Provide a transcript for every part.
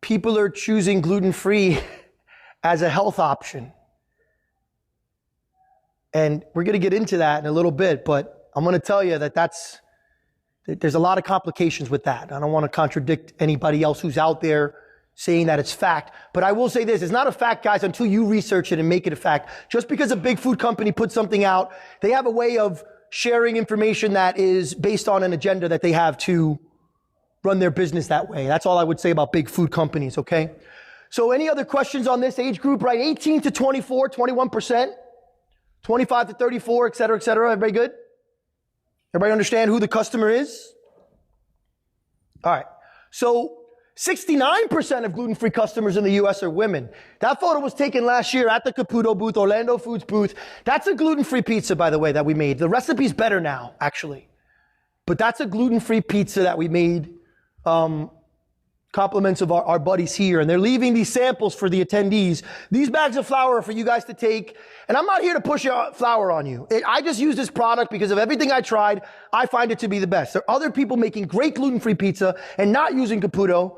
people are choosing gluten-free as a health option. And we're going to get into that in a little bit, but I'm going to tell you that there's a lot of complications with that. I don't want to contradict anybody else who's out there saying that it's fact. But I will say this, it's not a fact, guys, until you research it and make it a fact. Just because a big food company puts something out, they have a way of sharing information that is based on an agenda that they have to run their business that way. That's all I would say about big food companies, okay? So any other questions on this age group, right? 18 to 24, 21%. 25 to 34, et cetera, et cetera. Everybody good? Everybody understand who the customer is? All right. So 69% of gluten-free customers in the U.S. are women. That photo was taken last year at the Caputo booth, Orlando Foods booth. That's a gluten-free pizza, by the way, that we made. The recipe's better now, actually. But that's a gluten-free pizza that we made, compliments of our buddies here. And they're leaving these samples for the attendees. These bags of flour are for you guys to take. And I'm not here to push flour on you. I just use this product because of everything I tried. I find it to be the best. There are other people making great gluten-free pizza and not using Caputo.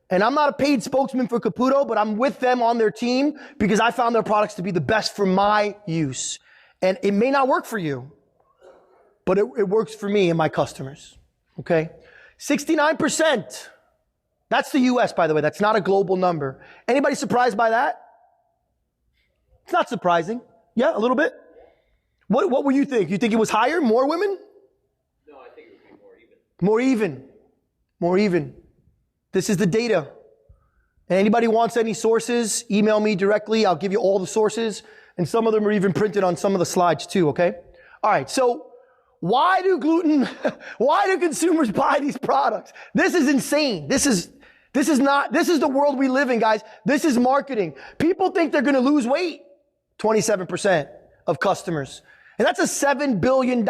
And I'm not a paid spokesman for Caputo, but I'm with them on their team because I found their products to be the best for my use. And it may not work for you, but it works for me and my customers. Okay? 69%. That's the US, by the way. That's not a global number. Anybody surprised by that? It's not surprising. Yeah, a little bit. What were you think? You think it was higher? More women? No, I think it would be more even. More even. This is the data. And anybody wants any sources, email me directly. I'll give you all the sources. And some of them are even printed on some of the slides too, okay? All right, so why do consumers buy these products? This is insane. This is the world we live in, guys. This is marketing. People think they're going to lose weight. 27% of customers. And that's a $7 billion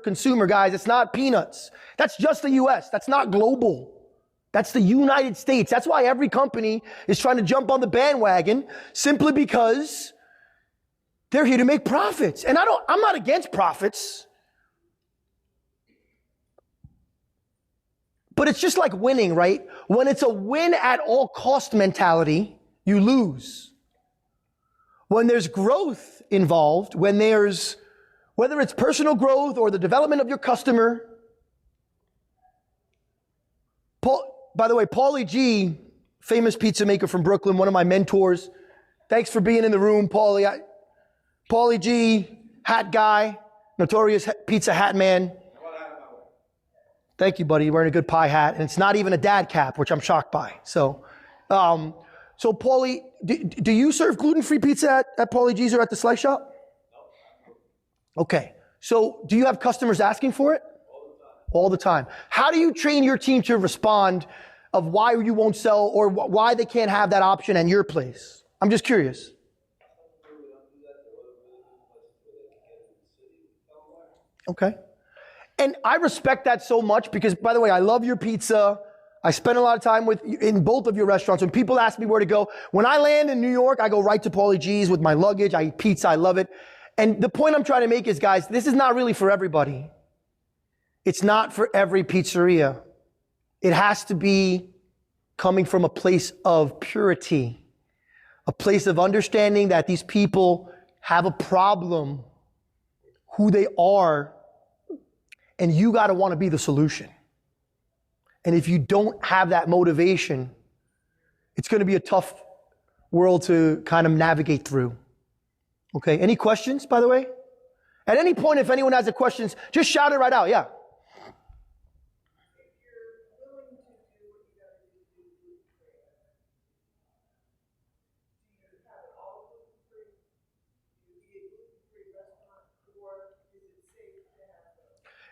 consumer, guys. It's not peanuts. That's just the US. That's not global. That's the United States. That's why every company is trying to jump on the bandwagon simply because they're here to make profits. And I'm not against profits. But it's just like winning, right? When it's a win at all cost mentality, you lose. When there's growth involved, whether it's personal growth or the development of your customer. By the way, Paulie G, famous pizza maker from Brooklyn, one of my mentors. Thanks for being in the room, Paulie. Paulie G, hat guy, notorious pizza hat man. Thank you, buddy. You're wearing a good pie hat. And it's not even a dad cap, which I'm shocked by. So Paulie, do you serve gluten-free pizza at Paulie G's or at the Slice Shop? No. Okay. So do you have customers asking for it? All the time. How do you train your team to respond of why you won't sell or why they can't have that option at your place? I'm just curious. Okay. And I respect that so much because, by the way, I love your pizza. I spend a lot of time in both of your restaurants. When people ask me where to go, when I land in New York, I go right to Paulie G's with my luggage. I eat pizza. I love it. And the point I'm trying to make is, guys, this is not really for everybody. It's not for every pizzeria. It has to be coming from a place of purity, a place of understanding that these people have a problem, who they are, and you got to want to be the solution. And if you don't have that motivation, it's going to be a tough world to kind of navigate through. Okay, any questions, by the way? At any point, if anyone has a question, just shout it right out, yeah.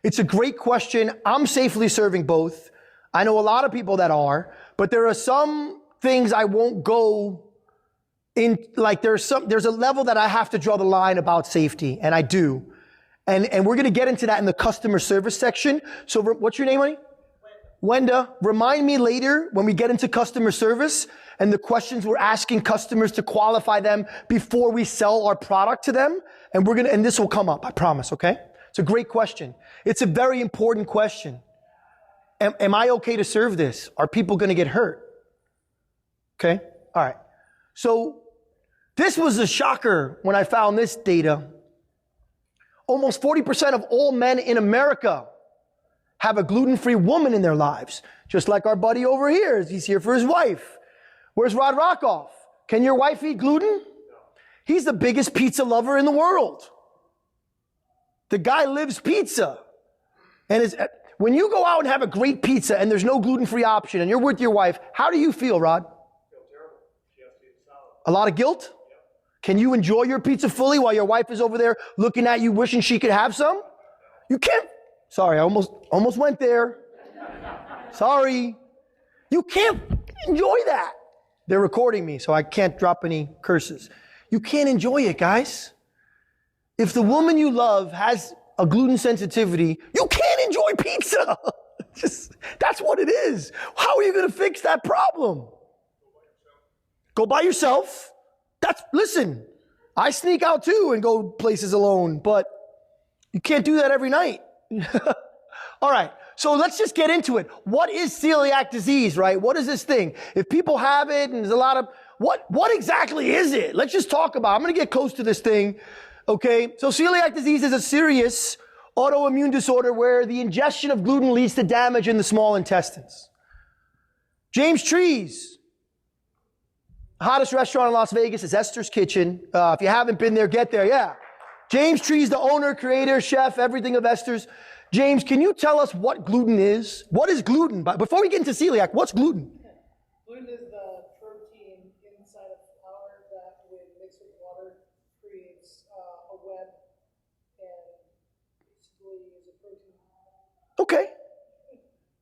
It's a great question. I'm safely serving both. I know a lot of people that are, but there are some things I won't go in, like there's a level that I have to draw the line about safety, and I do. And we're going to get into that in the customer service section. So what's your name, honey? Wenda. Remind me later when we get into customer service and the questions we're asking customers to qualify them before we sell our product to them. And this will come up, I promise, okay? It's a great question. It's a very important question. Am I okay to serve this? Are people going to get hurt? Okay? All right. So this was a shocker when I found this data. Almost 40% of all men in America have a gluten-free woman in their lives. Just like our buddy over here. He's here for his wife. Where's Rod Rockoff? Can your wife eat gluten? He's the biggest pizza lover in the world. The guy lives pizza. And when you go out and have a great pizza and there's no gluten-free option and you're with your wife, how do you feel, Rod? I feel terrible. She has to eat the salad. A lot of guilt? Yep. Can you enjoy your pizza fully while your wife is over there looking at you wishing she could have some? You can't. Sorry, I almost went there. Sorry. You can't enjoy that. They're recording me, so I can't drop any curses. You can't enjoy it, guys. If the woman you love has a gluten sensitivity, you can't enjoy pizza. That's what it is. How are you going to fix that problem? Go by yourself. Listen, I sneak out too and go places alone, but you can't do that every night. All right. So let's just get into it. What is celiac disease, right? What is this thing? If people have it and there's a lot of, what exactly is it? Let's just talk about it. I'm going to get close to this thing. Okay. So celiac disease is a serious autoimmune disorder where the ingestion of gluten leads to damage in the small intestines. James Trees, hottest restaurant in Las Vegas is Esther's Kitchen. If you haven't been there, get there. Yeah. James Trees, the owner, creator, chef, everything of Esther's. James, can you tell us what gluten is? What is gluten? Before we get into celiac, what's gluten? Gluten is the protein inside of flour that, when mixed with water, creates a web and basically is a protein. Okay.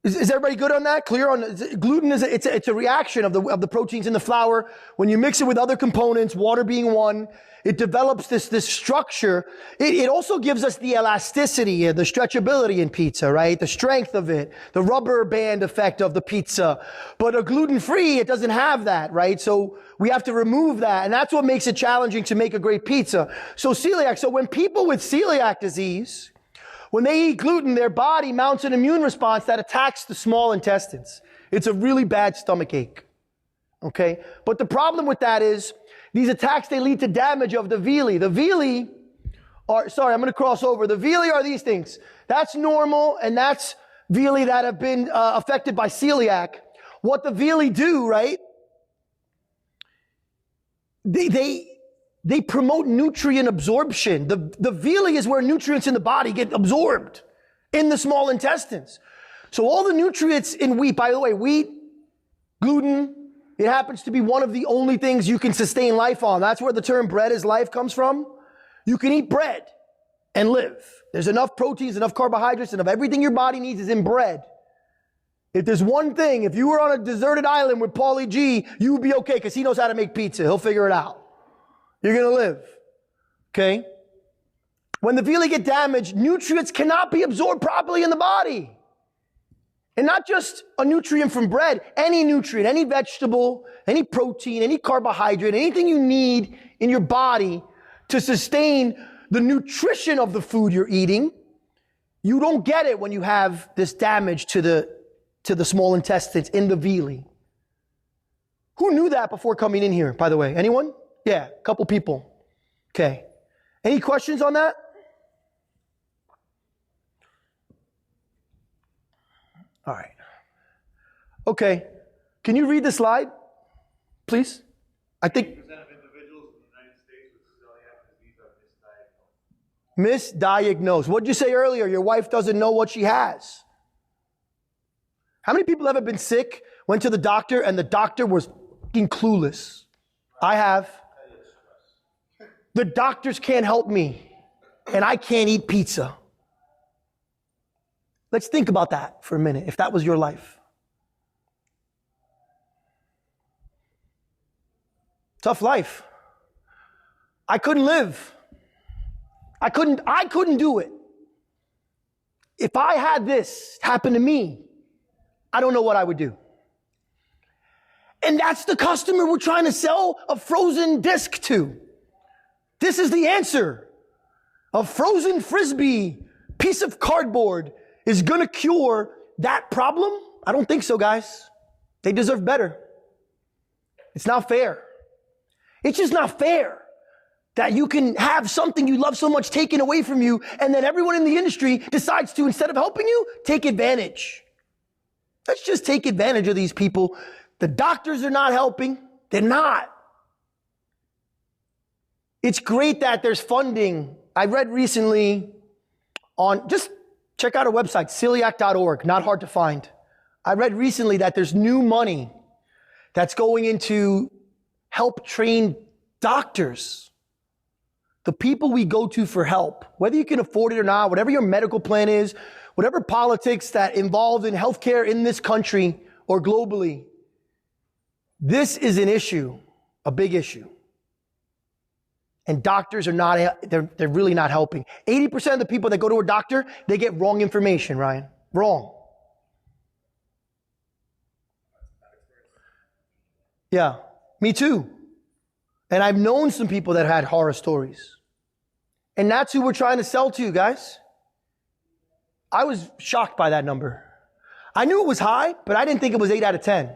Is everybody good on that? Clear on gluten? It's a reaction of the proteins in the flour. When you mix it with other components, water being one, it develops this structure. It also gives us the elasticity, the stretchability in pizza, right? The strength of it, the rubber band effect of the pizza. But a gluten-free, it doesn't have that, right? So we have to remove that. And that's what makes it challenging to make a great pizza. So celiac. So when people with celiac disease, when they eat gluten, their body mounts an immune response that attacks the small intestines. It's a really bad stomach ache. Okay? But the problem with that is these attacks, they lead to damage of the villi. The villi are, sorry, I'm going to cross over. The villi are these things. That's normal, and that's villi that have been affected by celiac. What the villi do, right? They promote nutrient absorption. The villi is where nutrients in the body get absorbed in the small intestines. So all the nutrients in wheat, by the way, wheat, gluten, it happens to be one of the only things you can sustain life on. That's where the term bread is life comes from. You can eat bread and live. There's enough proteins, enough carbohydrates, enough everything your body needs is in bread. If there's one thing, if you were on a deserted island with Paulie G, you would be okay because he knows how to make pizza. He'll figure it out. You're going to live. Okay? When the villi get damaged, nutrients cannot be absorbed properly in the body. And not just a nutrient from bread, any nutrient, any vegetable, any protein, any carbohydrate, anything you need in your body to sustain the nutrition of the food you're eating, you don't get it when you have this damage to the small intestines in the villi. Who knew that before coming in here, by the way? Anyone? Yeah, a couple people. Okay. Any questions on that? All right. Okay. Can you read the slide, please? I think 80% of individuals in the United States with celiac disease are misdiagnosed. misdiagnosed. What did you say earlier? Your wife doesn't know what she has. How many people have been sick, went to the doctor, and the doctor was fucking clueless? I have. The doctors can't help me, and I can't eat pizza. Let's think about that for a minute, if that was your life. Tough life. I couldn't live. I couldn't do it. If I had this happen to me, I don't know what I would do. And that's the customer we're trying to sell a frozen disc to. This is the answer. A frozen Frisbee piece of cardboard is going to cure that problem? I don't think so, guys. They deserve better. It's not fair. It's just not fair that you can have something you love so much taken away from you, and then everyone in the industry decides to, instead of helping you, take advantage. Let's just take advantage of these people. The doctors are not helping. They're not. It's great that there's funding. I read recently just check out our website, celiac.org, not hard to find. I read recently that there's new money that's going into help train doctors. The people we go to for help, whether you can afford it or not, whatever your medical plan is, whatever politics that involved in healthcare in this country or globally, this is an issue, a big issue. And doctors are not, they're really not helping. 80% of the people that go to a doctor, they get wrong information, Ryan. Wrong. Yeah, me too. And I've known some people that had horror stories. And that's who we're trying to sell to, guys. I was shocked by that number. I knew it was high, but I didn't think it was 8 out of 10.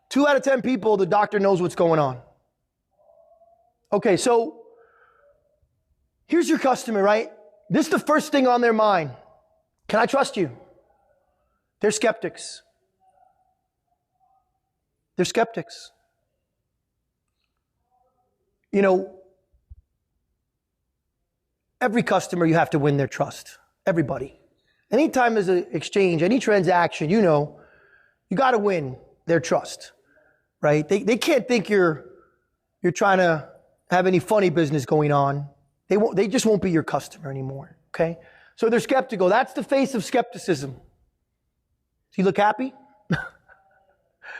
2 out of 10 people, the doctor knows what's going on. Okay, so here's your customer, right? This is the first thing on their mind. Can I trust you? They're skeptics. They're skeptics. You know, every customer, you have to win their trust. Everybody. Anytime there's an exchange, any transaction, you know, you got to win their trust, right? They can't think you're trying to have any funny business going on. They just won't be your customer anymore, okay? So they're skeptical. That's the face of skepticism. Do you look happy?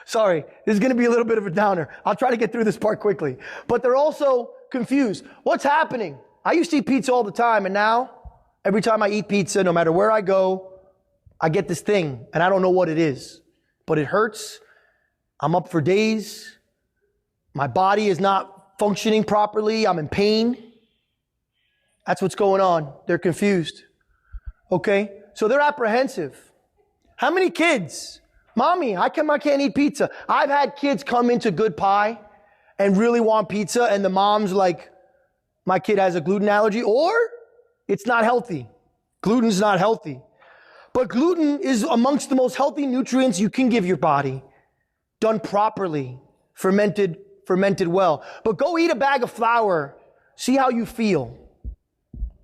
Sorry, this is going to be a little bit of a downer. I'll try to get through this part quickly. But they're also confused. What's happening? I used to eat pizza all the time, and now, every time I eat pizza, no matter where I go, I get this thing, and I don't know what it is. But it hurts. I'm up for days. My body is not functioning properly. I'm in pain. That's what's going on. They're confused. Okay? So they're apprehensive. How many kids? Mommy, how come I can't eat pizza? I've had kids come into Good Pie and really want pizza, and the mom's like, my kid has a gluten allergy, or it's not healthy. Gluten's not healthy. But gluten is amongst the most healthy nutrients you can give your body, done properly, fermented well. But go eat a bag of flour, see how you feel.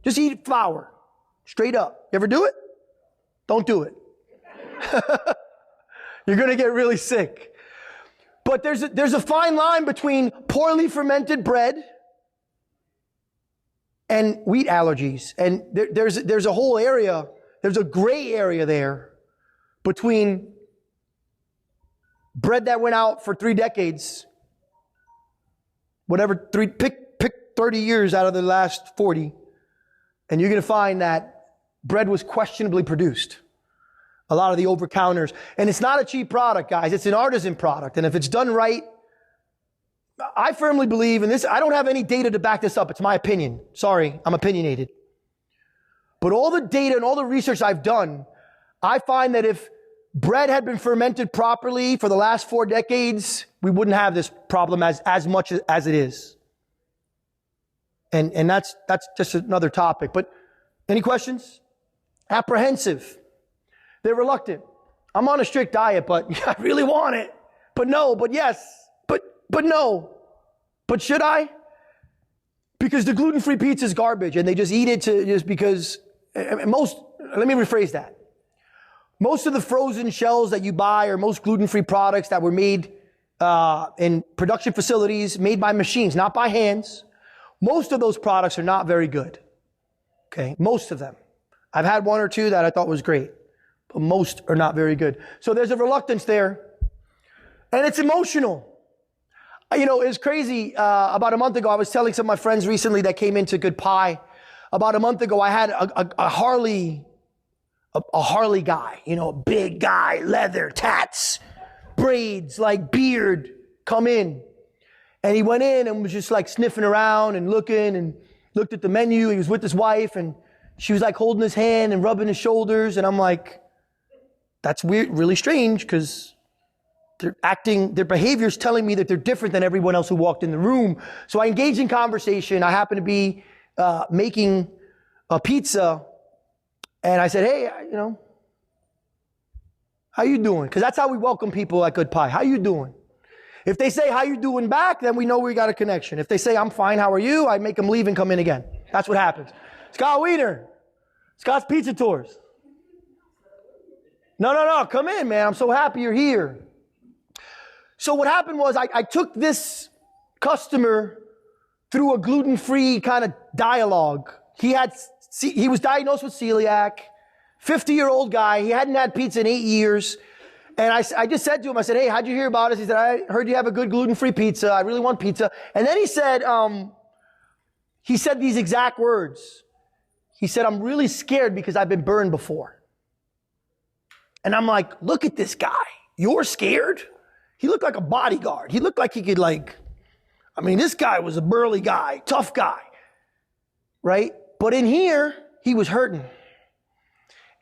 Just eat flour, straight up. You ever do it? Don't do it. You're going to get really sick. But there's a fine line between poorly fermented bread and wheat allergies. And there's a whole area, there's a gray area there between bread that went out for 3 decades, pick 30 years out of the last 40, and you're going to find that bread was questionably produced. A lot of the over-counters. And it's not a cheap product, guys. It's an artisan product. And if it's done right, I firmly believe in this. I don't have any data to back this up. It's my opinion. Sorry, I'm opinionated. But all the data and all the research I've done, I find that if bread had been fermented properly for the last 4 decades, we wouldn't have this problem as much as it is. And that's just another topic. But any questions? Apprehensive. They're reluctant. I'm on a strict diet, but I really want it. But no, but yes, but no. But should I? Because the gluten-free pizza is garbage, and they just eat it just because let me rephrase that. Most of the frozen shells that you buy or most gluten-free products that were made in production facilities, made by machines, not by hands, most of those products are not very good. Okay, most of them. I've had 1 or 2 that I thought was great. But most are not very good. So there's a reluctance there. And it's emotional. You know, it's crazy. About a month ago, I was telling some of my friends recently that came into Good Pie. About a month ago, I had a Harley guy, you know, a big guy, leather, tats, braids, like beard, come in. And he went in and was just like sniffing around and looking and looked at the menu. He was with his wife and she was like holding his hand and rubbing his shoulders. And I'm like, that's weird, really strange, because their behavior's telling me that they're different than everyone else who walked in the room. So I engaged in conversation. I happened to be making a pizza, and I said, hey, how you doing? Because that's how we welcome people at Good Pie. How you doing? If they say, how you doing back, then we know we got a connection. If they say, I'm fine, how are you? I make them leave and come in again. That's what happens. Scott Wiener, Scott's Pizza Tours. No, come in, man. I'm so happy you're here. So what happened was I took this customer through a gluten-free kind of dialogue. He was diagnosed with celiac, 50-year-old guy. He hadn't had pizza in 8 years. And I just said to him, I said, hey, how'd you hear about us? He said, I heard you have a good gluten-free pizza. I really want pizza. And then he said these exact words. He said, I'm really scared because I've been burned before. And I'm like, look at this guy. You're scared? He looked like a bodyguard. He looked like he could this guy was a burly guy, tough guy, right? But in here, he was hurting.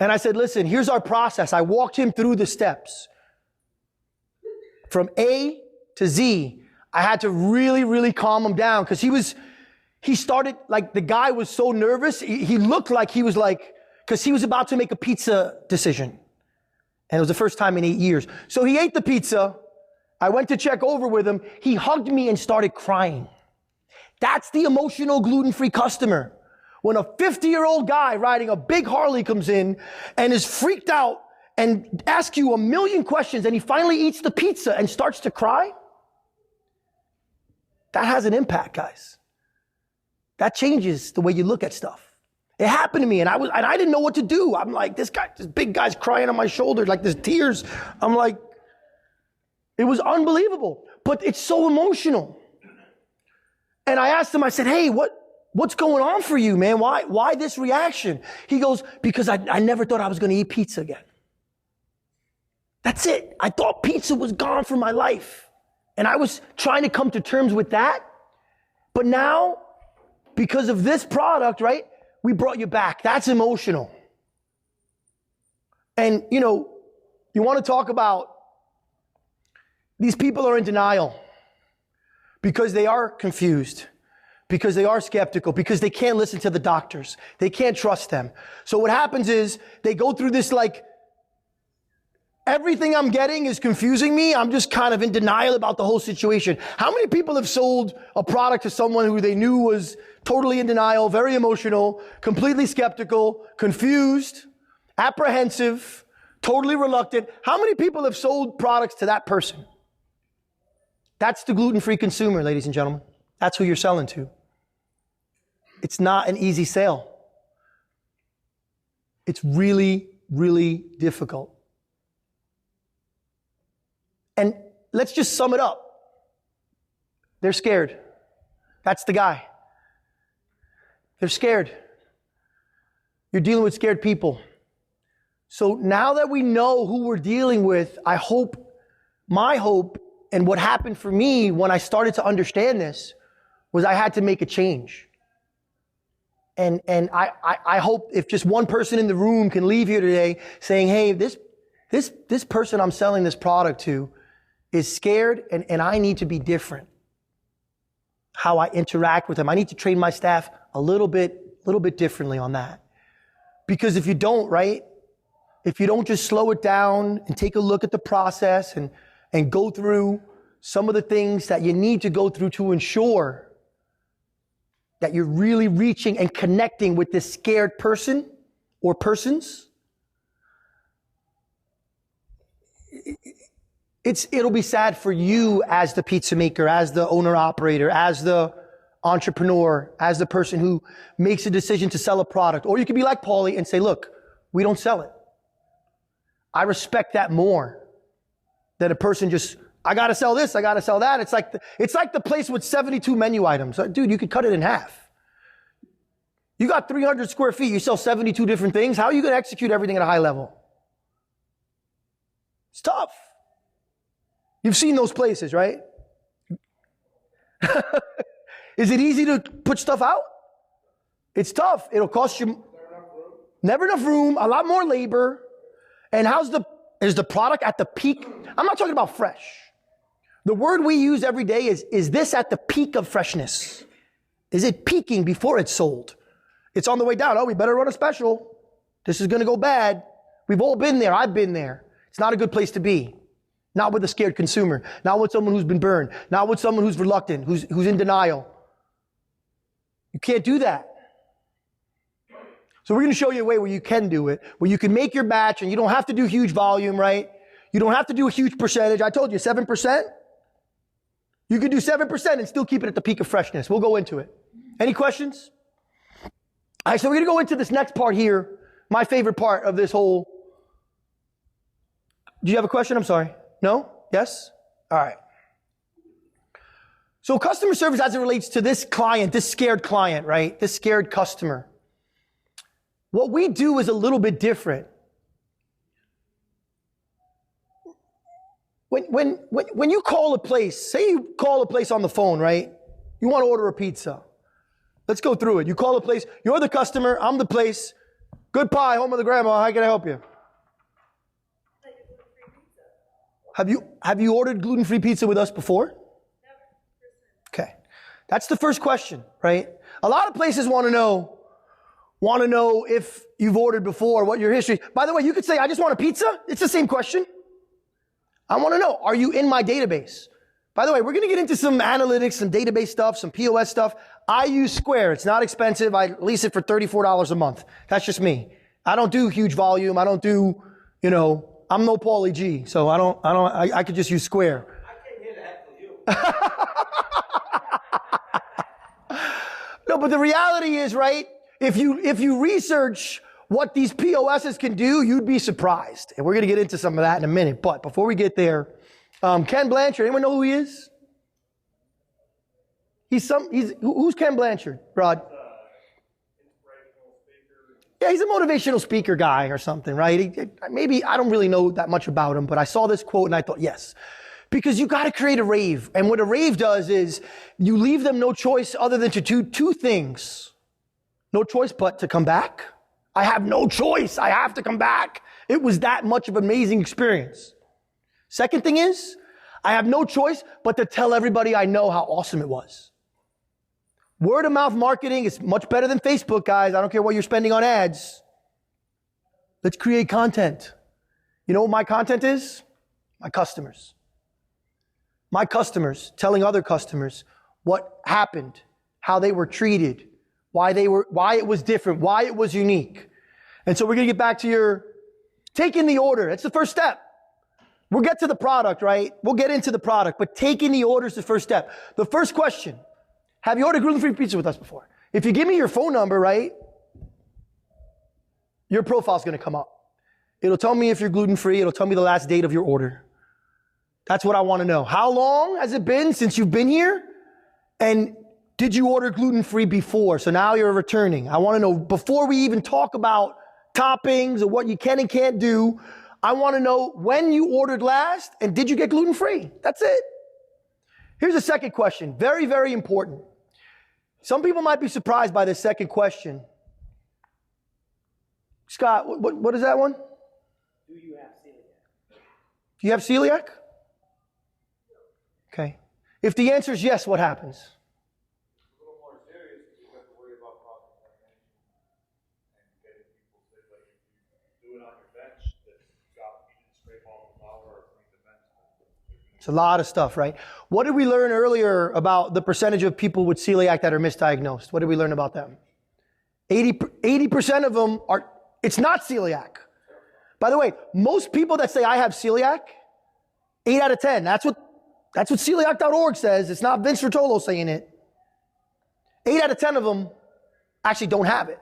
And I said, listen, here's our process. I walked him through the steps. From A to Z, I had to really, really calm him down because he started, the guy was so nervous. He looked like he was because he was about to make a pizza decision. And it was the first time in 8 years. So he ate the pizza. I went to check over with him. He hugged me and started crying. That's the emotional gluten-free customer. When a 50-year-old guy riding a big Harley comes in and is freaked out and asks you a million questions and he finally eats the pizza and starts to cry, that has an impact, guys. That changes the way you look at stuff. It happened to me and I didn't know what to do. I'm like, this big guy's crying on my shoulder, like there's tears. I'm like, it was unbelievable, but it's so emotional. And I asked him, I said, hey, what's going on for you, man? Why this reaction? He goes, because I never thought I was going to eat pizza again. That's it. I thought pizza was gone from my life. And I was trying to come to terms with that. But now, because of this product, right, we brought you back. That's emotional. And, you want to talk about these people are in denial because they are confused, because they are skeptical, because they can't listen to the doctors. They can't trust them. So what happens is they go through this everything I'm getting is confusing me. I'm just kind of in denial about the whole situation. How many people have sold a product to someone who they knew was totally in denial, very emotional, completely skeptical, confused, apprehensive, totally reluctant? How many people have sold products to that person? That's the gluten-free consumer, ladies and gentlemen. That's who you're selling to. It's not an easy sale. It's really, really difficult. And let's just sum it up. They're scared. That's the guy. They're scared. You're dealing with scared people. So now that we know who we're dealing with, my hope, and what happened for me when I started to understand this was I had to make a change. And I hope if just one person in the room can leave here today saying, hey, this person I'm selling this product to is scared and I need to be different. How I interact with them. I need to train my staff a little bit differently on that. Because if you don't, right? If you don't just slow it down and take a look at the process and go through some of the things that you need to go through to ensure that you're really reaching and connecting with this scared person or persons, it'll be sad for you as the pizza maker, as the owner operator, as the entrepreneur, as the person who makes a decision to sell a product. Or you could be like Paulie and say, look, we don't sell it. I respect that more than a person just, I got to sell this, I got to sell that. It's like the place with 72 menu items. Dude, you could cut it in half. You got 300 square feet, you sell 72 different things. How are you going to execute everything at a high level? It's tough. You've seen those places, right? Is it easy to put stuff out? It's tough. It'll cost you never enough room, a lot more labor. And how's the Is the product at the peak? I'm not talking about fresh. The word we use every day is this at the peak of freshness? Is it peaking before it's sold? It's on the way down. Oh, we better run a special. This is going to go bad. We've all been there. I've been there. It's not a good place to be. Not with a scared consumer. Not with someone who's been burned. Not with someone who's reluctant, who's in denial. You can't do that. So we're going to show you a way where you can do it, where you can make your batch and you don't have to do huge volume, right? You don't have to do a huge percentage. I told you 7%. You can do 7% and still keep it at the peak of freshness. We'll go into it. Any questions? All right, so we're going to go into this next part here, my favorite part of this whole. Do you have a question? I'm sorry. No? Yes? All right. So customer service as it relates to this client, this scared client, right? This scared customer. What we do is a little bit different. When you call a place, say you call a place on the phone, right? You want to order a pizza. Let's go through it. You call a place, you're the customer, I'm the place. Good pie, home of the grandma, how can I help you? Have you ordered gluten-free pizza with us before? Never. Okay. That's the first question, right? A lot of places want to know if you've ordered before, what your history. By the way, you could say, I just want a pizza. It's the same question. I want to know, are you in my database? By the way, we're going to get into some analytics, some database stuff, some POS stuff. I use Square. It's not expensive. I lease it for $34 a month. That's just me. I don't do huge volume. I don't do, I'm no Paulie G. So I could just use Square. I came here to heckle you. No, but the reality is, right? If you research what these POSs can do, you'd be surprised. And we're going to get into some of that in a minute. But before we get there, Ken Blanchard, anyone know who he is? Who's Ken Blanchard, Rod? Inspirational speaker. Yeah, he's a motivational speaker guy or something, right? Maybe I don't really know that much about him, but I saw this quote and I thought, yes. Because you got to create a rave. And what a rave does is you leave them no choice other than to do two things. No choice but to come back. I have no choice. I have to come back. It was that much of an amazing experience. Second thing is, I have no choice but to tell everybody I know how awesome it was. Word of mouth marketing is much better than Facebook, guys. I don't care what you're spending on ads. Let's create content. You know what my content is? My customers. My customers telling other customers what happened, how they were treated, why it was different, why it was unique. And so we're going to get back to your taking the order. That's the first step. We'll get to the product, right? We'll get into the product, but taking the order is the first step. The first question, have you ordered gluten-free pizza with us before? If you give me your phone number, right, your profile's going to come up. It'll tell me if you're gluten-free. It'll tell me the last date of your order. That's what I want to know. How long has it been since you've been here? And did you order gluten-free before? So now you're returning. I want to know, before we even talk about toppings or what you can and can't do, I want to know when you ordered last and did you get gluten-free? That's it. Here's a second question. Very, very important. Some people might be surprised by this second question. Scott, what is that one? Do you have celiac? Do you have celiac? Okay. If the answer is yes, what happens? A little more serious because you have to worry about cross-contamination and getting people sick. Like if you do it on your bench, that you didn't scrape all the flour or clean the bench. It's a lot of stuff, right? What did we learn earlier about the percentage of people with celiac that are misdiagnosed? What did we learn about them? 80% of them it's not celiac. By the way, most people that say I have celiac, 8 out of 10, that's what celiac.org says. It's not Vincent Rotolo saying it. 8 out of 10 of them actually don't have it.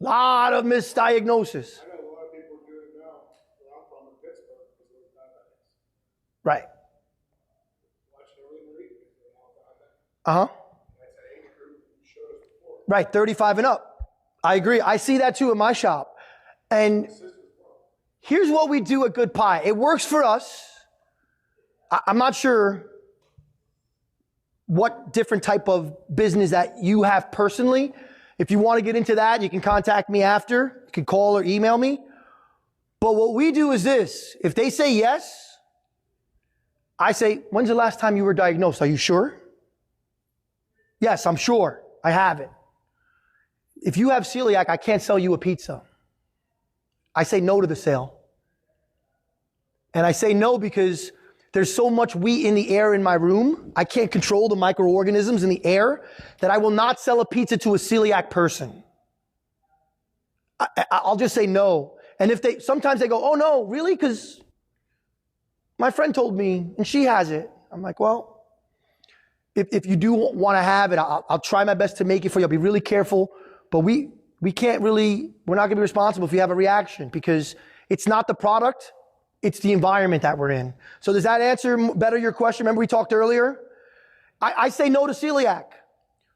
A lot of misdiagnosis. I know a lot of people do it now. Where I'm from in Pittsburgh because of those diabetics. Right. Watch everything we're eating because they're all diabetic. Uh-huh. That's an age group you showed us before. Right, 35 and up. I agree. I see that too in my shop. And here's what we do at Good Pie. It works for us. I'm not sure what different type of business that you have personally. If you want to get into that, you can contact me after. You can call or email me. But what we do is this. If they say yes, I say, when's the last time you were diagnosed? Are you sure? Yes, I'm sure. I have it. If you have celiac, I can't sell you a pizza. I say no to the sale. And I say no because there's so much wheat in the air in my room. I can't control the microorganisms in the air that I will not sell a pizza to a celiac person. I'll just say no. And sometimes they go, oh no, really? Because my friend told me and she has it. I'm like, well, if you do want to have it, I'll try my best to make it for you. I'll be really careful. But we're not going to be responsible if you have a reaction because it's not the product, it's the environment that we're in. So does that answer better your question? Remember we talked earlier? I say no to celiac.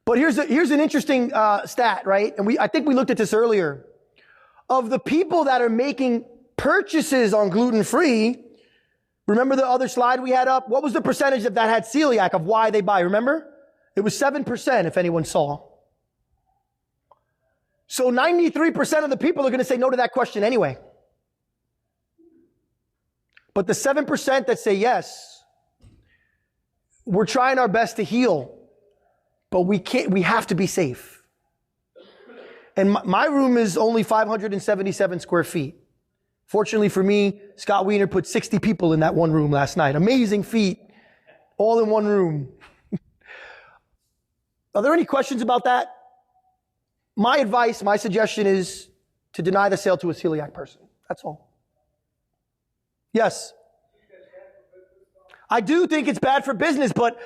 But here's an interesting stat, right? And I think we looked at this earlier. Of the people that are making purchases on gluten-free, remember the other slide we had up? What was the percentage that had celiac of why they buy? Remember? It was 7% if anyone saw. So 93% of the people are going to say no to that question anyway. But the 7% that say yes, we're trying our best to heal, but we have to be safe. And my room is only 577 square feet. Fortunately for me, Scott Wiener put 60 people in that one room last night. Amazing feat, all in one room. Are there any questions about that? My advice, my suggestion is to deny the sale to a celiac person. That's all. Yes. I do think it's bad for business, but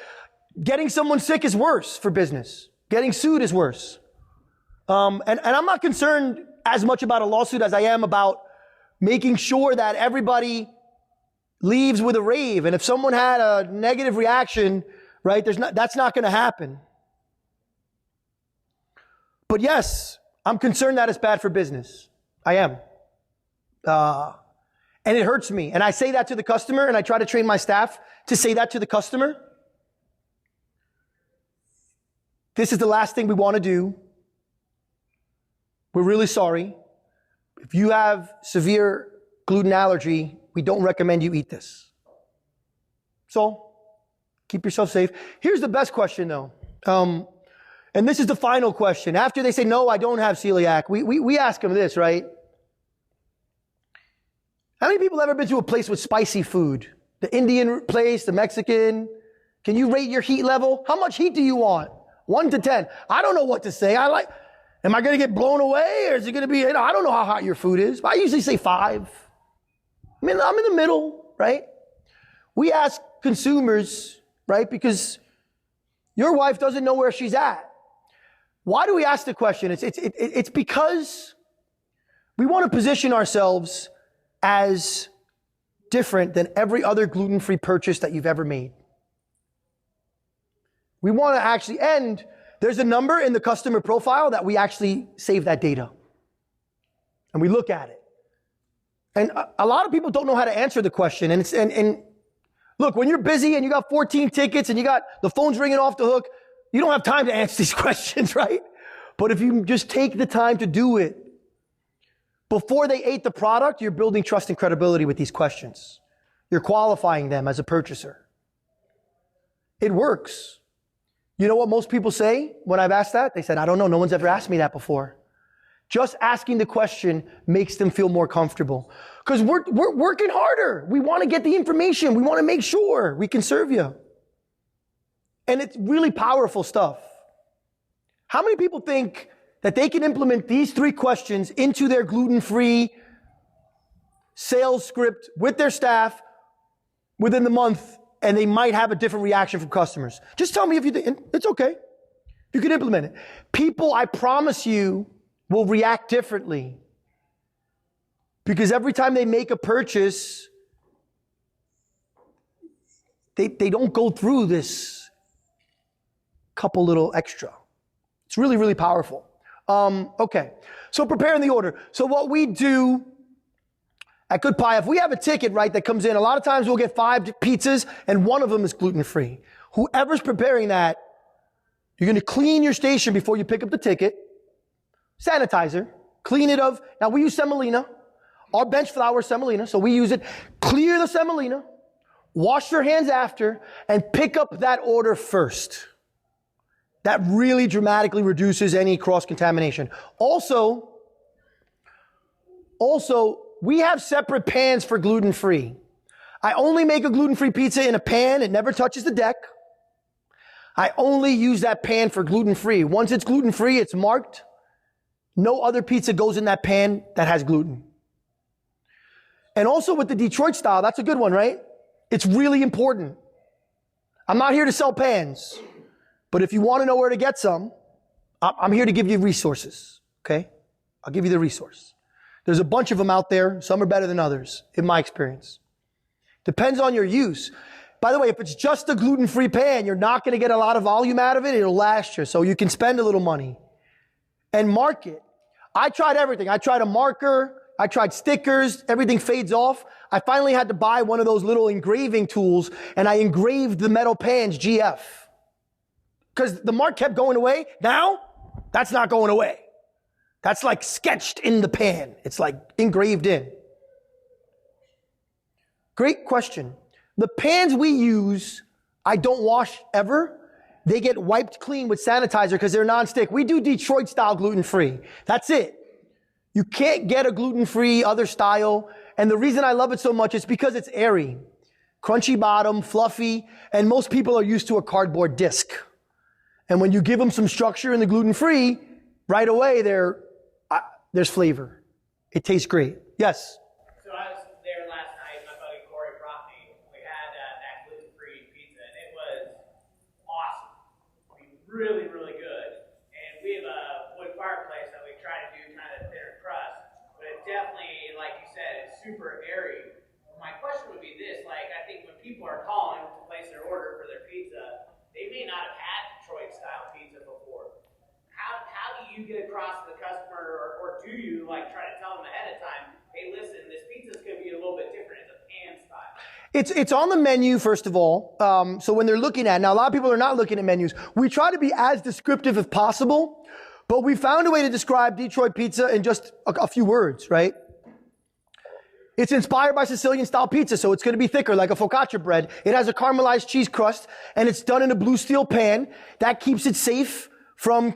getting someone sick is worse for business. Getting sued is worse. And I'm not concerned as much about a lawsuit as I am about making sure that everybody leaves with a rave. And if someone had a negative reaction, right, that's not going to happen. But yes, I'm concerned that it's bad for business. I am. And it hurts me. And I say that to the customer, and I try to train my staff to say that to the customer. This is the last thing we want to do. We're really sorry. If you have severe gluten allergy, we don't recommend you eat this. So, keep yourself safe. Here's the best question, though. And this is the final question. After they say, no, I don't have celiac, we ask them this, right? How many people have ever been to a place with spicy food? The Indian place, the Mexican? Can you rate your heat level? How much heat do you want? 1 to 10. I don't know what to say. Am I going to get blown away? Or is it going to be, I don't know how hot your food is. But I usually say 5. I mean, I'm in the middle, right? We ask consumers, right? Because your wife doesn't know where she's at. Why do we ask the question? It's because we want to position ourselves as different than every other gluten-free purchase that you've ever made. We want to actually, and there's a number in the customer profile that we actually save that data. And we look at it. And a lot of people don't know how to answer the question. And look, when you're busy and you got 14 tickets and you got the phone's ringing off the hook, you don't have time to answer these questions, right? But if you just take the time to do it, before they ate the product, you're building trust and credibility with these questions. You're qualifying them as a purchaser. It works. You know what most people say when I've asked that? They said, I don't know, no one's ever asked me that before. Just asking the question makes them feel more comfortable. Because we're working harder. We want to get the information. We want to make sure we can serve you. And it's really powerful stuff. How many people think that they can implement these 3 questions into their gluten-free sales script with their staff within the month, and they might have a different reaction from customers? Just tell me if you think, it's okay. You can implement it. People, I promise you, will react differently. Because every time they make a purchase, they don't go through this couple little extra. It's really, really powerful. Okay, so preparing the order. So what we do at Good Pie, if we have a ticket, right, that comes in, a lot of times we'll get 5 pizzas and one of them is gluten-free. Whoever's preparing that, you're going to clean your station before you pick up the ticket. Sanitizer. Clean it of, now we use semolina. Our bench flour semolina, so we use it. Clear the semolina, wash your hands after, and pick up that order first. That really dramatically reduces any cross-contamination. Also, we have separate pans for gluten-free. I only make a gluten-free pizza in a pan. It never touches the deck. I only use that pan for gluten-free. Once it's gluten-free, it's marked. No other pizza goes in that pan that has gluten. And also with the Detroit style, that's a good one, right? It's really important. I'm not here to sell pans, but if you want to know where to get some, I'm here to give you resources, okay? I'll give you the resource. There's a bunch of them out there. Some are better than others, in my experience. Depends on your use. By the way, if it's just a gluten-free pan, you're not going to get a lot of volume out of it. It'll last you, so you can spend a little money. And mark it. I tried everything. I tried a marker. I tried stickers. Everything fades off. I finally had to buy one of those little engraving tools, and I engraved the metal pans GF. Because the mark kept going away. Now, that's not going away. That's like sketched in the pan. It's like engraved in. Great question. The pans we use, I don't wash ever. They get wiped clean with sanitizer because they're nonstick. We do Detroit style gluten-free. That's it. You can't get a gluten-free other style. And the reason I love it so much is because it's airy. Crunchy bottom, fluffy, and most people are used to a cardboard disc. And when you give them some structure in the gluten-free, right away there's flavor. It tastes great. Yes? So I was there last night, my buddy Corey brought me. We had that gluten-free pizza, and it was awesome. I mean, really, really good. And we have a wood fireplace that we try to do kind of thinner crust, but it definitely, like you said, it's super airy. My question would be this, like, I think when people are calling to place their order for their pizza, they may not have had Detroit-style pizza before. How do you get across to the customer, or do you like try to tell them ahead of time, hey, listen, this pizza's going to be a little bit different. It's a pan style. It's on the menu, first of all. So when they're looking at, now a lot of people are not looking at menus. We try to be as descriptive as possible, but we found a way to describe Detroit pizza in just a few words, right? It's inspired by Sicilian style pizza, so it's going to be thicker like a focaccia bread. It has a caramelized cheese crust, and it's done in a blue steel pan. That keeps it safe from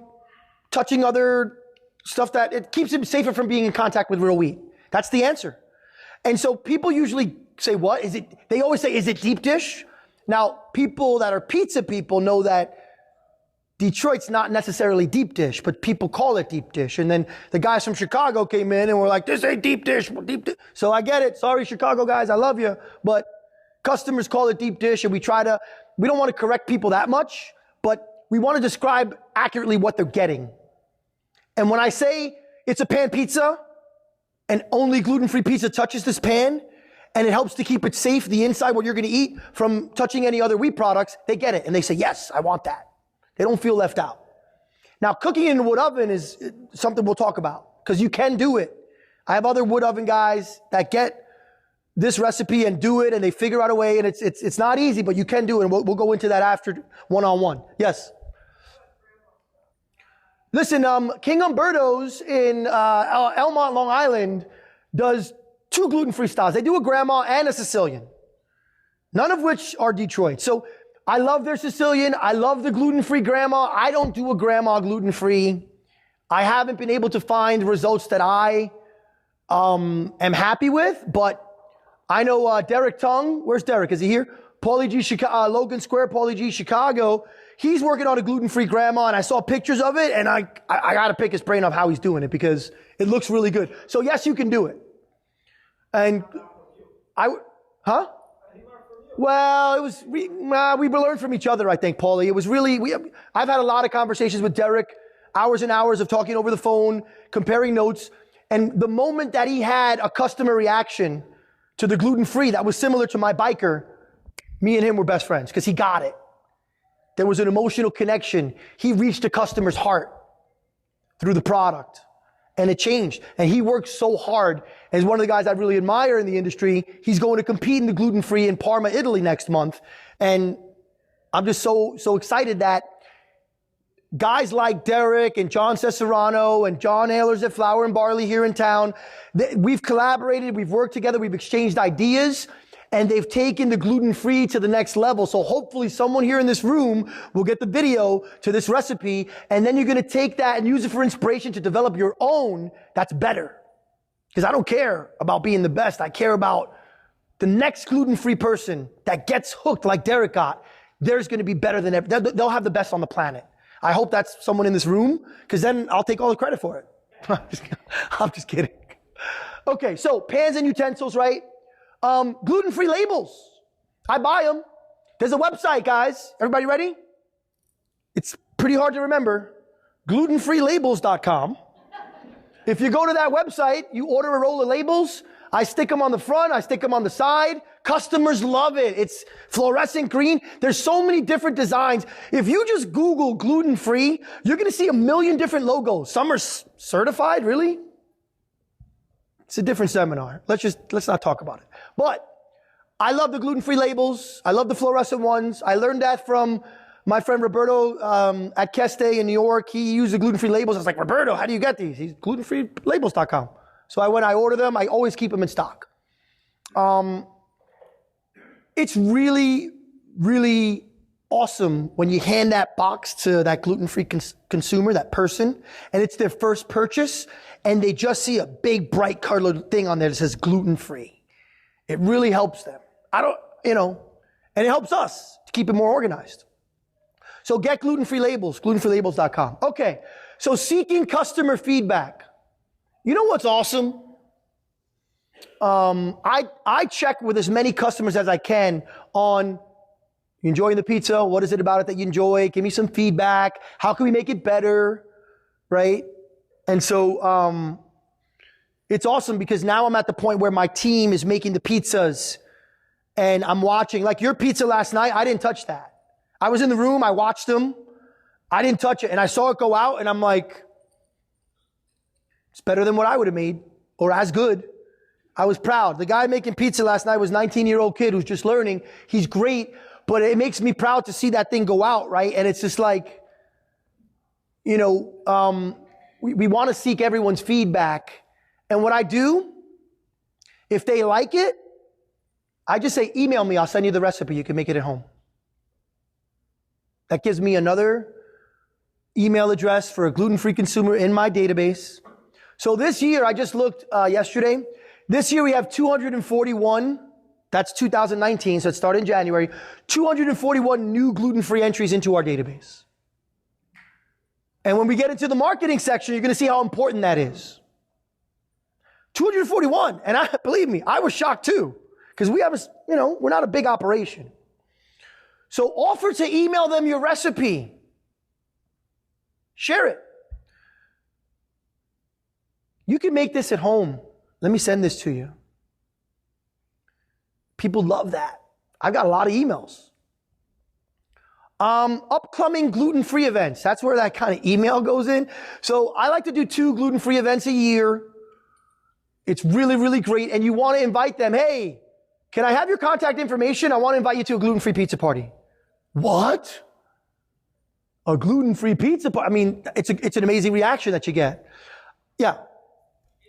touching other stuff, that it keeps it safer from being in contact with real wheat. That's the answer. And so people usually say, what is it? They always say, is it deep dish? Now, people that are pizza people know that Detroit's not necessarily deep dish, but people call it deep dish. And then the guys from Chicago came in and were like, this ain't deep dish, deep dish. So I get it. Sorry, Chicago guys, I love you. But customers call it deep dish, and we don't want to correct people that much, but we want to describe accurately what they're getting. And when I say it's a pan pizza, and only gluten-free pizza touches this pan, and it helps to keep it safe, the inside, what you're going to eat, from touching any other wheat products, they get it. And they say, yes, I want that. They don't feel left out. Now, cooking in a wood oven is something we'll talk about, because you can do it. I have other wood oven guys that get this recipe and do it, and they figure out a way, and it's not easy, but you can do it, and we'll go into that after one-on-one. Yes? Listen, King Umberto's in Elmont, Long Island, does 2 gluten-free styles. They do a grandma and a Sicilian, none of which are Detroit. So I love their Sicilian. I love the gluten-free grandma. I don't do a grandma gluten-free. I haven't been able to find results that I am happy with, but I know Derek Tung. Where's Derek? Is he here? Paulie G, Chicago, Logan Square, Paulie G, Chicago. He's working on a gluten-free grandma, and I saw pictures of it, and I got to pick his brain of how he's doing it, because it looks really good. So yes, you can do it. And huh? Well, we learned from each other, I think, Paulie. It was really, I've had a lot of conversations with Derek, hours and hours of talking over the phone, comparing notes. And the moment that he had a customer reaction to the gluten-free that was similar to my biker, me and him were best friends, because he got it. There was an emotional connection. He reached a customer's heart through the product, and it changed. And he works so hard. As one of the guys I really admire in the industry, he's going to compete in the gluten-free in Parma, Italy next month. And I'm just so excited that guys like Derek and John Cesarano and John Ehlers at Flour and Barley here in town, we've collaborated, we've worked together, we've exchanged ideas, and they've taken the gluten-free to the next level. So hopefully someone here in this room will get the video to this recipe, and then you're going to take that and use it for inspiration to develop your own that's better. Because I don't care about being the best. I care about the next gluten-free person that gets hooked like Derek got. There's going to be better than ever. They'll have the best on the planet. I hope that's someone in this room, because then I'll take all the credit for it. I'm just kidding. Okay, so pans and utensils, right? Gluten-free labels. I buy them. There's a website, guys. Everybody ready? It's pretty hard to remember. Glutenfreelabels.com. If you go to that website, you order a roll of labels. I stick them on the front. I stick them on the side. Customers love it. It's fluorescent green. There's so many different designs. If you just Google gluten-free, you're going to see a million different logos. Some are certified, really? It's a different seminar. Let's not talk about it. But I love the gluten-free labels. I love the fluorescent ones. I learned that from my friend Roberto at Keste in New York. He used the gluten-free labels. I was like, Roberto, how do you get these? He's glutenfreelabels.com. So I order them, I always keep them in stock. It's really, really awesome when you hand that box to that gluten-free consumer, that person, and it's their first purchase, and they just see a big, bright colored thing on there that says gluten-free. It really helps them. And it helps us to keep it more organized. So get gluten-free labels, glutenfreelabels.com. Okay, so seeking customer feedback. You know what's awesome? I check with as many customers as I can on, you enjoying the pizza? What is it about it that you enjoy? Give me some feedback. How can we make it better? Right? And so, it's awesome because now I'm at the point where my team is making the pizzas and I'm watching, like your pizza last night, I didn't touch that. I was in the room, I watched them, I didn't touch it, and I saw it go out and I'm like, it's better than what I would have made, or as good. I was proud. The guy making pizza last night was a 19-year-old kid who's just learning. He's great, but it makes me proud to see that thing go out, right? And it's just like, we want to seek everyone's feedback. And what I do, if they like it, I just say, email me, I'll send you the recipe. You can make it at home. That gives me another email address for a gluten-free consumer in my database. So this year, I just looked yesterday. This year we have 241. That's 2019, so it started in January. 241 new gluten-free entries into our database. And when we get into the marketing section, you're going to see how important that is. 241. And believe me, I was shocked too. Because we're not a big operation. So offer to email them your recipe. Share it. You can make this at home. Let me send this to you. People love that. I've got a lot of emails. Upcoming gluten-free events. That's where that kind of email goes in. So I like to do 2 gluten-free events a year. It's really, really great. And you want to invite them. Hey, can I have your contact information? I want to invite you to a gluten-free pizza party. What? A gluten-free pizza party? I mean, it's an amazing reaction that you get. Yeah. Is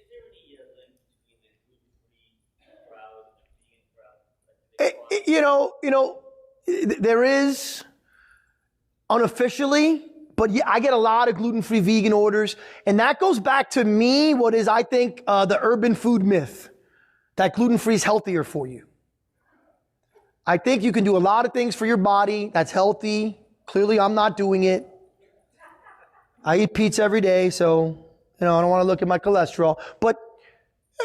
there any link between the gluten-free crowd and the vegan crowd? There is unofficially, but yeah, I get a lot of gluten-free vegan orders. And that goes back to me, what is, I think, the urban food myth, that gluten-free is healthier for you. I think you can do a lot of things for your body that's healthy. Clearly, I'm not doing it. I eat pizza every day, so, I don't want to look at my cholesterol. But,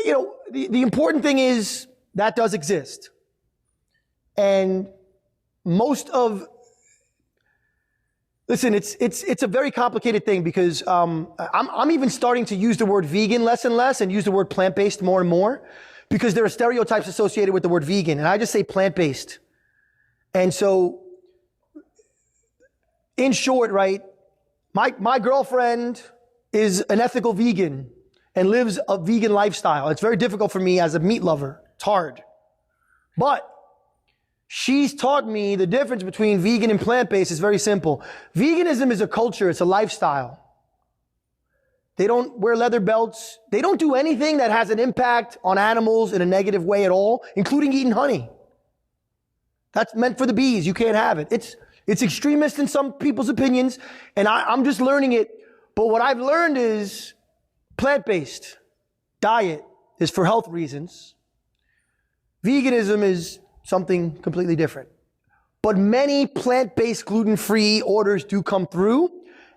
the important thing is that does exist. And listen, it's a very complicated thing because I'm even starting to use the word vegan less and less and use the word plant-based more and more. Because there are stereotypes associated with the word vegan, and I just say plant-based. And so, in short, right, my girlfriend is an ethical vegan and lives a vegan lifestyle. It's very difficult for me as a meat lover. It's hard. But She's taught me the difference between vegan and plant-based is very simple. Veganism is a culture. It's a lifestyle. They don't wear leather belts. They don't do anything that has an impact on animals in a negative way at all, including eating honey. That's meant for the bees. You can't have it. It's extremist in some people's opinions, and I'm just learning it. But what I've learned is plant-based diet is for health reasons. Veganism is something completely different. But many plant-based gluten-free orders do come through,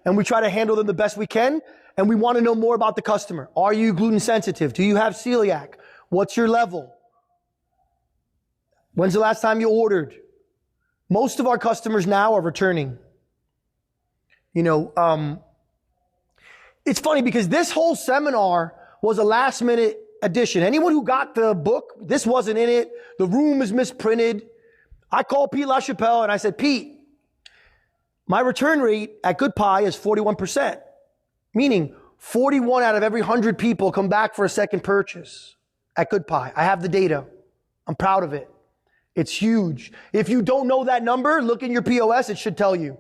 and we try to handle them the best we can. And we want to know more about the customer. Are you gluten sensitive? Do you have celiac? What's your level? When's the last time you ordered? Most of our customers now are returning. It's funny because this whole seminar was a last minute addition. Anyone who got the book, this wasn't in it. The room is misprinted. I called Pete LaChapelle and I said, Pete, my return rate at Good Pie is 41%. Meaning 41 out of every 100 people come back for a second purchase at Good Pie. I have the data. I'm proud of it. It's huge. If you don't know that number, look in your POS. It should tell you.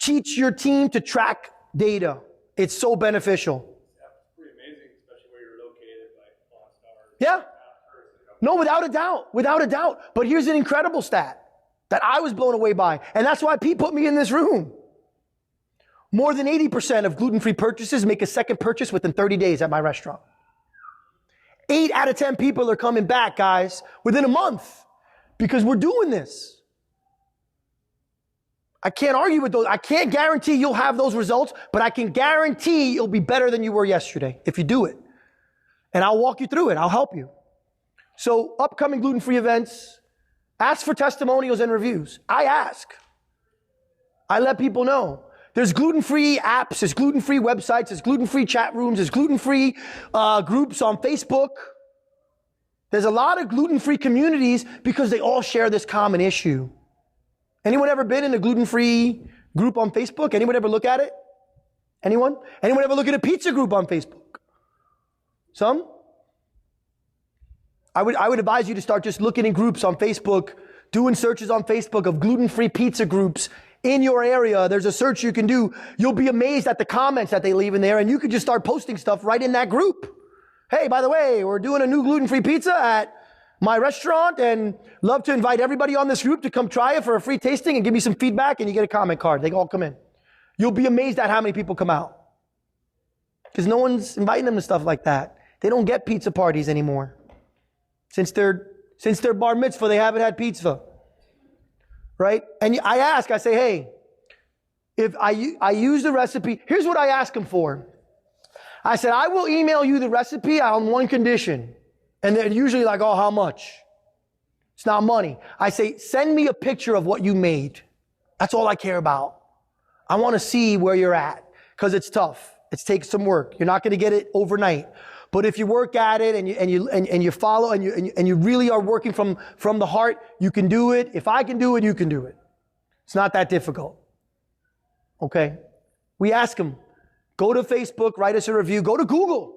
Teach your team to track data. It's so beneficial. Yeah, it's pretty amazing, especially where you're located, like Lost Stars. Yeah. No, without a doubt. Without a doubt. But here's an incredible stat that I was blown away by. And that's why Pete put me in this room. More than 80% of gluten-free purchases make a second purchase within 30 days at my restaurant. 8 out of 10 people are coming back, guys, within a month because we're doing this. I can't argue with those. I can't guarantee you'll have those results, but I can guarantee you'll be better than you were yesterday if you do it. And I'll walk you through it. I'll help you. So upcoming gluten-free events, ask for testimonials and reviews. I ask. I let people know. There's gluten-free apps, there's gluten-free websites, there's gluten-free chat rooms, there's gluten-free groups on Facebook. There's a lot of gluten-free communities because they all share this common issue. Anyone ever been in a gluten-free group on Facebook? Anyone ever look at it? Anyone? Anyone ever look at a pizza group on Facebook? Some? I would advise you to start just looking in groups on Facebook, doing searches on Facebook of gluten-free pizza groups in your area. There's a search you can do. You'll be amazed at the comments that they leave in there, and you could just start posting stuff right in that group. Hey, by the way, we're doing a new gluten-free pizza at my restaurant, and love to invite everybody on this group to come try it for a free tasting and give me some feedback, and you get a comment card. They all come in. You'll be amazed at how many people come out because no one's inviting them to stuff like that. They don't get pizza parties anymore. Since their bar mitzvah, they haven't had pizza. Right? And I ask, I say, hey, if I use the recipe, here's what I ask them for. I said, I will email you the recipe on one condition. And they're usually like, oh, how much? It's not money. I say, send me a picture of what you made. That's all I care about. I want to see where you're at because it's tough. It takes some work. You're not going to get it overnight. But if you work at it and you follow and you really are working from the heart, you can do it. If I can do it, you can do it. It's not that difficult. Okay? We ask them, go to Facebook, write us a review, go to Google,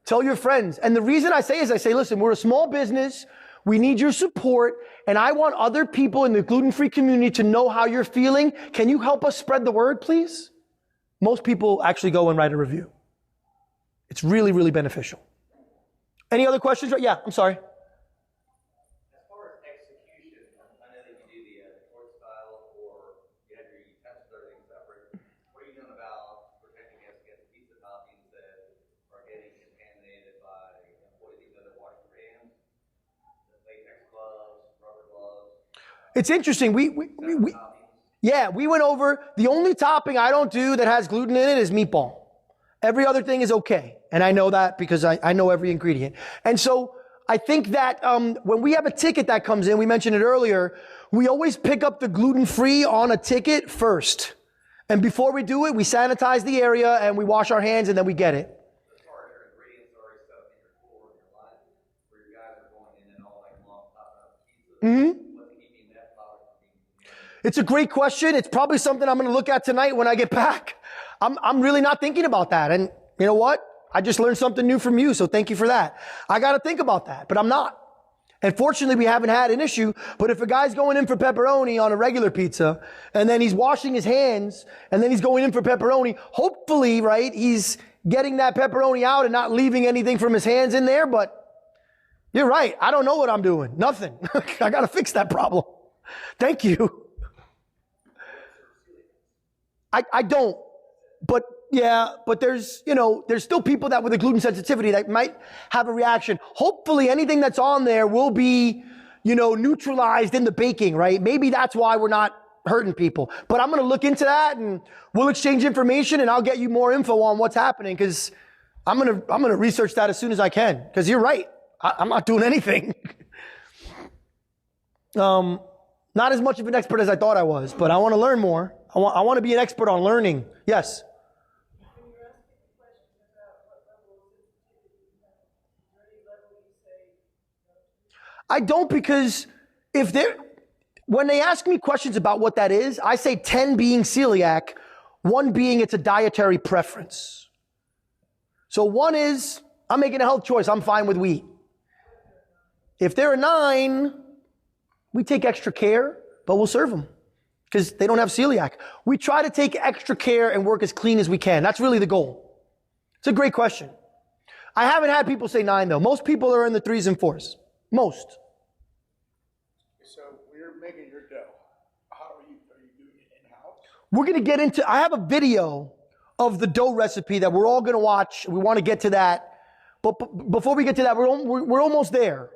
tell your friends. And the reason I say is listen, we're a small business. We need your support. And I want other people in the gluten-free community to know how you're feeling. Can you help us spread the word, please? Most people actually go and write a review. It's really, really beneficial. Any other questions? Yeah, I'm sorry. As far as execution, I know that you do the court style or you have your utensils or everything separate. What are you doing about protecting against pizza toppings that are getting contaminated by what is either washing your hands, the latex gloves, rubber gloves? It's interesting. We went over, the only topping I don't do that has gluten in it is meatball. Every other thing is okay. And I know that because I know every ingredient. And so I think that when we have a ticket that comes in, we mentioned it earlier, we always pick up the gluten-free on a ticket first. And before we do it, we sanitize the area and we wash our hands and then we get it. As far as your ingredients are already set up in your cooler in your line, where you guys are going in and all like long top pizza, what's keeping that product from being? It's a great question. It's probably something I'm going to look at tonight when I get back. I'm really not thinking about that. And you know what? I just learned something new from you, so thank you for that. I got to think about that, but I'm not. And fortunately, we haven't had an issue. But if a guy's going in for pepperoni on a regular pizza, and then he's washing his hands, and then he's going in for pepperoni, hopefully, right, he's getting that pepperoni out and not leaving anything from his hands in there. But you're right. I don't know what I'm doing. Nothing. I got to fix that problem. Thank you. I don't. But yeah, but there's still people that with a gluten sensitivity that might have a reaction. Hopefully anything that's on there will be, neutralized in the baking, right? Maybe that's why we're not hurting people. But I'm going to look into that and we'll exchange information and I'll get you more info on what's happening because I'm going to research that as soon as I can because you're right. I'm not doing anything. Not as much of an expert as I thought I was, but I want to learn more. I want to be an expert on learning. Yes. When you're asking the question about what level of sensitivity you have, is there any level you say no? I don't because when they ask me questions about what that is, I say 10 being celiac, 1 being it's a dietary preference. So 1 is I'm making a health choice. I'm fine with wheat. If they're a 9, we take extra care, but we'll serve them because they don't have celiac. We try to take extra care and work as clean as we can. That's really the goal. It's a great question. I haven't had people say 9 though. Most people are in the 3s and 4s. Most. So we're making your dough. How are you doing it in-house? We're going to get into, I have a video of the dough recipe that we're all going to watch. We want to get to that. But before we get to that, we're almost there.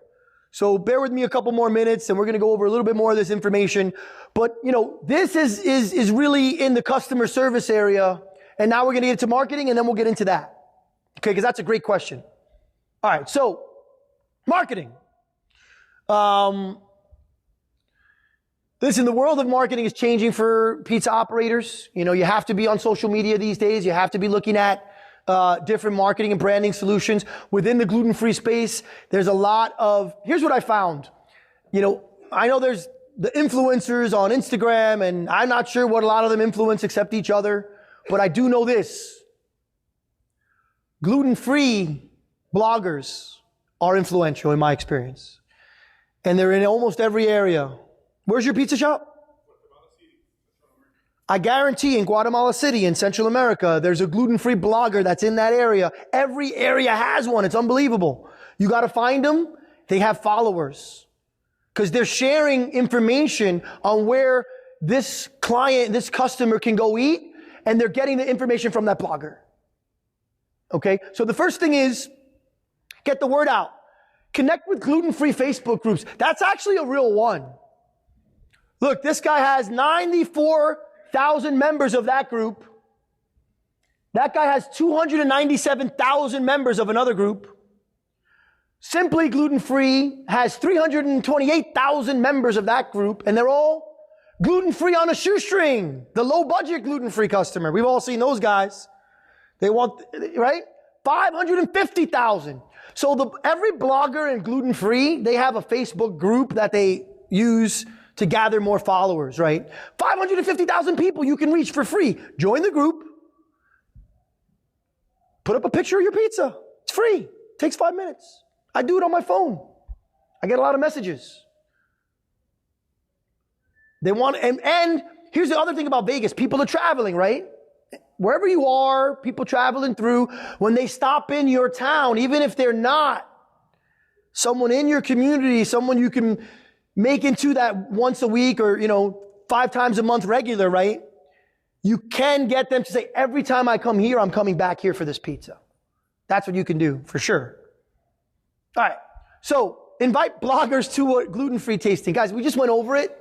So bear with me a couple more minutes and we're going to go over a little bit more of this information. But, this is really in the customer service area. And now we're going to get into marketing and then we'll get into that. Okay, because that's a great question. All right, so marketing. Listen, the world of marketing is changing for pizza operators. You have to be on social media these days. You have to be looking at different marketing and branding solutions. Within the gluten-free space, there's a lot of, here's what I found. I know there's the influencers on Instagram, and I'm not sure what a lot of them influence except each other, but I do know this. Gluten-free bloggers are influential in my experience. And they're in almost every area. Where's your pizza shop? I guarantee in Guatemala City, in Central America, there's a gluten-free blogger that's in that area. Every area has one. It's unbelievable. You got to find them. They have followers because they're sharing information on where this client, this customer can go eat, and they're getting the information from that blogger. Okay? So the first thing is get the word out. Connect with gluten-free Facebook groups. That's actually a real one. Look, this guy has 94,000 members of that group. That guy has 297,000 members of another group. Simply Gluten Free has 328,000 members of that group, and they're all gluten-free on a shoestring. The low-budget gluten-free customer. We've all seen those guys. They want, right? 550,000. So every blogger in gluten-free, they have a Facebook group that they use to gather more followers, right? 550,000 people you can reach for free. Join the group. Put up a picture of your pizza. It's free. Takes 5 minutes. I do it on my phone. I get a lot of messages. They want, and here's the other thing about Vegas. People are traveling, right? Wherever you are, people traveling through, when they stop in your town, even if they're not someone in your community, someone you can make into that once a week or, 5 times a month regular, right? You can get them to say, every time I come here, I'm coming back here for this pizza. That's what you can do for sure. All right. So invite bloggers to a gluten-free tasting. Guys, we just went over it.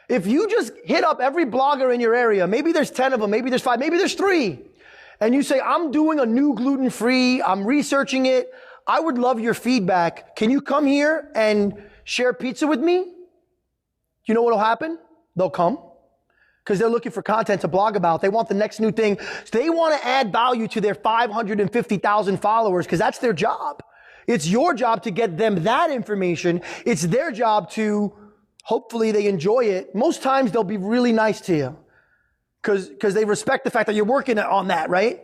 If you just hit up every blogger in your area, maybe there's 10 of them, maybe there's 5, maybe there's 3, and you say, I'm doing a new gluten-free, I'm researching it, I would love your feedback. Can you come here and share pizza with me? You know what will happen? They'll come because they're looking for content to blog about. They want the next new thing. So they want to add value to their 550,000 followers because that's their job. It's your job to get them that information. It's their job to, hopefully they enjoy it. Most times they'll be really nice to you because they respect the fact that you're working on that, right?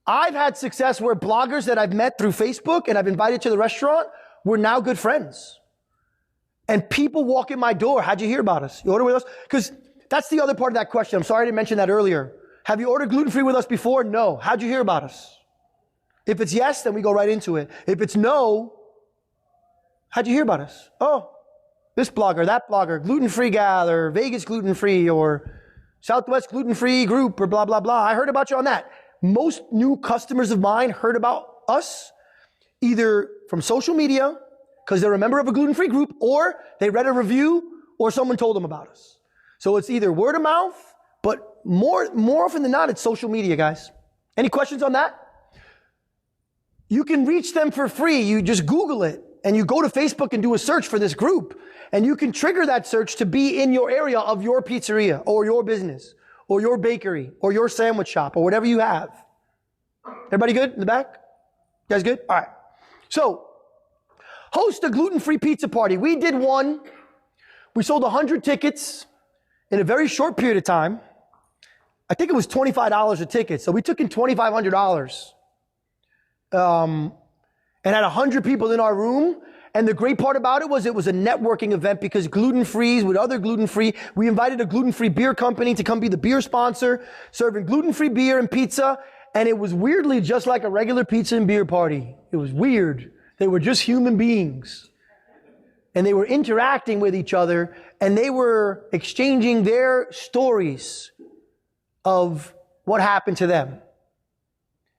I've had success where bloggers that I've met through Facebook and I've invited to the restaurant we're now good friends. And people walk in my door. How'd you hear about us? You order with us? Because that's the other part of that question. I'm sorry I didn't mention that earlier. Have you ordered gluten-free with us before? No. How'd you hear about us? If it's yes, then we go right into it. If it's no, how'd you hear about us? Oh, this blogger, that blogger, gluten-free gal, or Vegas gluten-free, or Southwest gluten-free group, or blah, blah, blah. I heard about you on that. Most new customers of mine heard about us either from social media, because they're a member of a gluten-free group, or they read a review, or someone told them about us. So it's either word of mouth, but more often than not, it's social media, guys. Any questions on that? You can reach them for free. You just Google it, and you go to Facebook and do a search for this group, and you can trigger that search to be in your area of your pizzeria, or your business, or your bakery, or your sandwich shop, or whatever you have. Everybody good in the back? You guys good? All right. So, host a gluten-free pizza party. We did one. We sold 100 tickets in a very short period of time. I think it was $25 a ticket. So we took in $2,500 and had 100 people in our room. And the great part about it was a networking event because gluten-free with other gluten-free. We invited a gluten-free beer company to come be the beer sponsor, serving gluten-free beer and pizza. And it was weirdly just like a regular pizza and beer party. It was weird. They were just human beings. And they were interacting with each other, and they were exchanging their stories of what happened to them.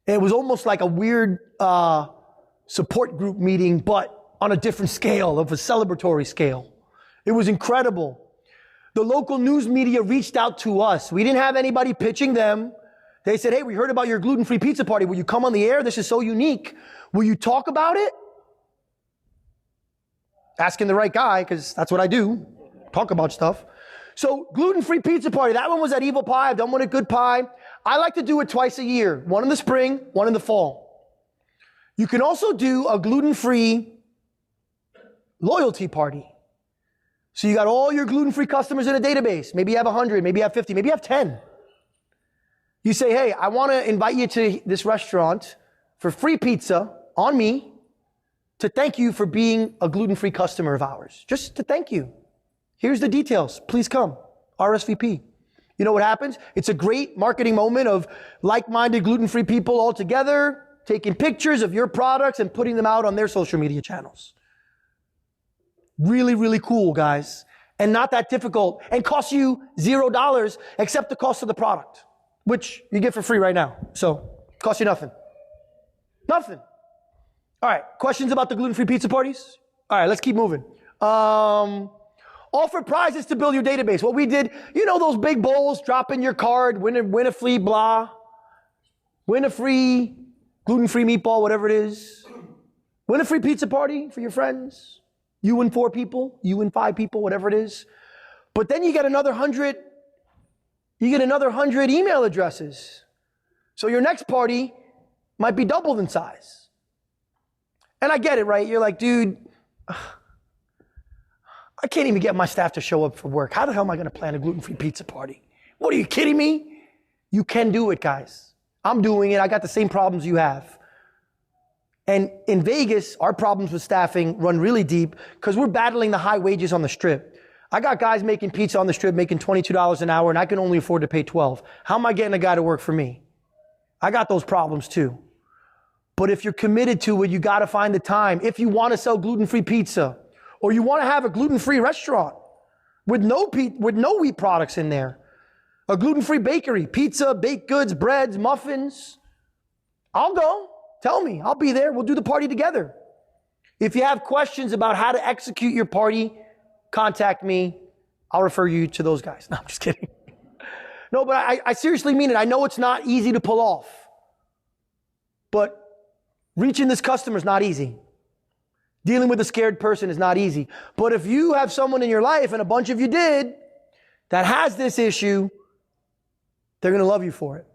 And it was almost like a weird support group meeting, but on a different scale, of a celebratory scale. It was incredible. The local news media reached out to us. We didn't have anybody pitching them. They said, hey, we heard about your gluten-free pizza party. Will you come on the air? This is so unique. Will you talk about it? Asking the right guy, because that's what I do. Talk about stuff. So, gluten-free pizza party. That one was at Evil Pie. I've done one at Good Pie. I like to do it twice a year. One in the spring, one in the fall. You can also do a gluten-free loyalty party. So you got all your gluten-free customers in a database. Maybe you have 100, maybe you have 50, maybe you have 10. You say, hey, I want to invite you to this restaurant for free pizza on me to thank you for being a gluten-free customer of ours. Just to thank you. Here's the details. Please come. RSVP. You know what happens? It's a great marketing moment of like-minded gluten-free people all together, taking pictures of your products and putting them out on their social media channels. Really, really cool, guys. And not that difficult. And costs you $0 except the cost of the product, which you get for free right now. So, costs you nothing. Nothing. All right, questions about the gluten-free pizza parties? All right, let's keep moving. Offer prizes to build your database. What we did, you know those big bowls, drop in your card, win a free blah, win a free gluten-free meatball, whatever it is. Win a free pizza party for your friends. You and 4 people, you and 5 people, whatever it is. But then you get another 100 email addresses. So your next party might be doubled in size. And I get it, right? You're like, dude, I can't even get my staff to show up for work. How the hell am I going to plan a gluten-free pizza party? What, are you kidding me? You can do it, guys. I'm doing it. I got the same problems you have. And in Vegas, our problems with staffing run really deep because we're battling the high wages on the strip. I got guys making pizza on the strip making $22 an hour, and I can only afford to pay $12. How am I getting a guy to work for me? I got those problems too. But if you're committed to it, you got to find the time. If you want to sell gluten-free pizza, or you want to have a gluten-free restaurant with no wheat products in there, a gluten-free bakery, pizza, baked goods, breads, muffins, I'll go. Tell me. I'll be there. We'll do the party together. If you have questions about how to execute your party, contact me. I'll refer you to those guys. No, I'm just kidding. No, but I seriously mean it. I know it's not easy to pull off. But reaching this customer is not easy. Dealing with a scared person is not easy. But if you have someone in your life, and a bunch of you did, that has this issue, they're going to love you for it.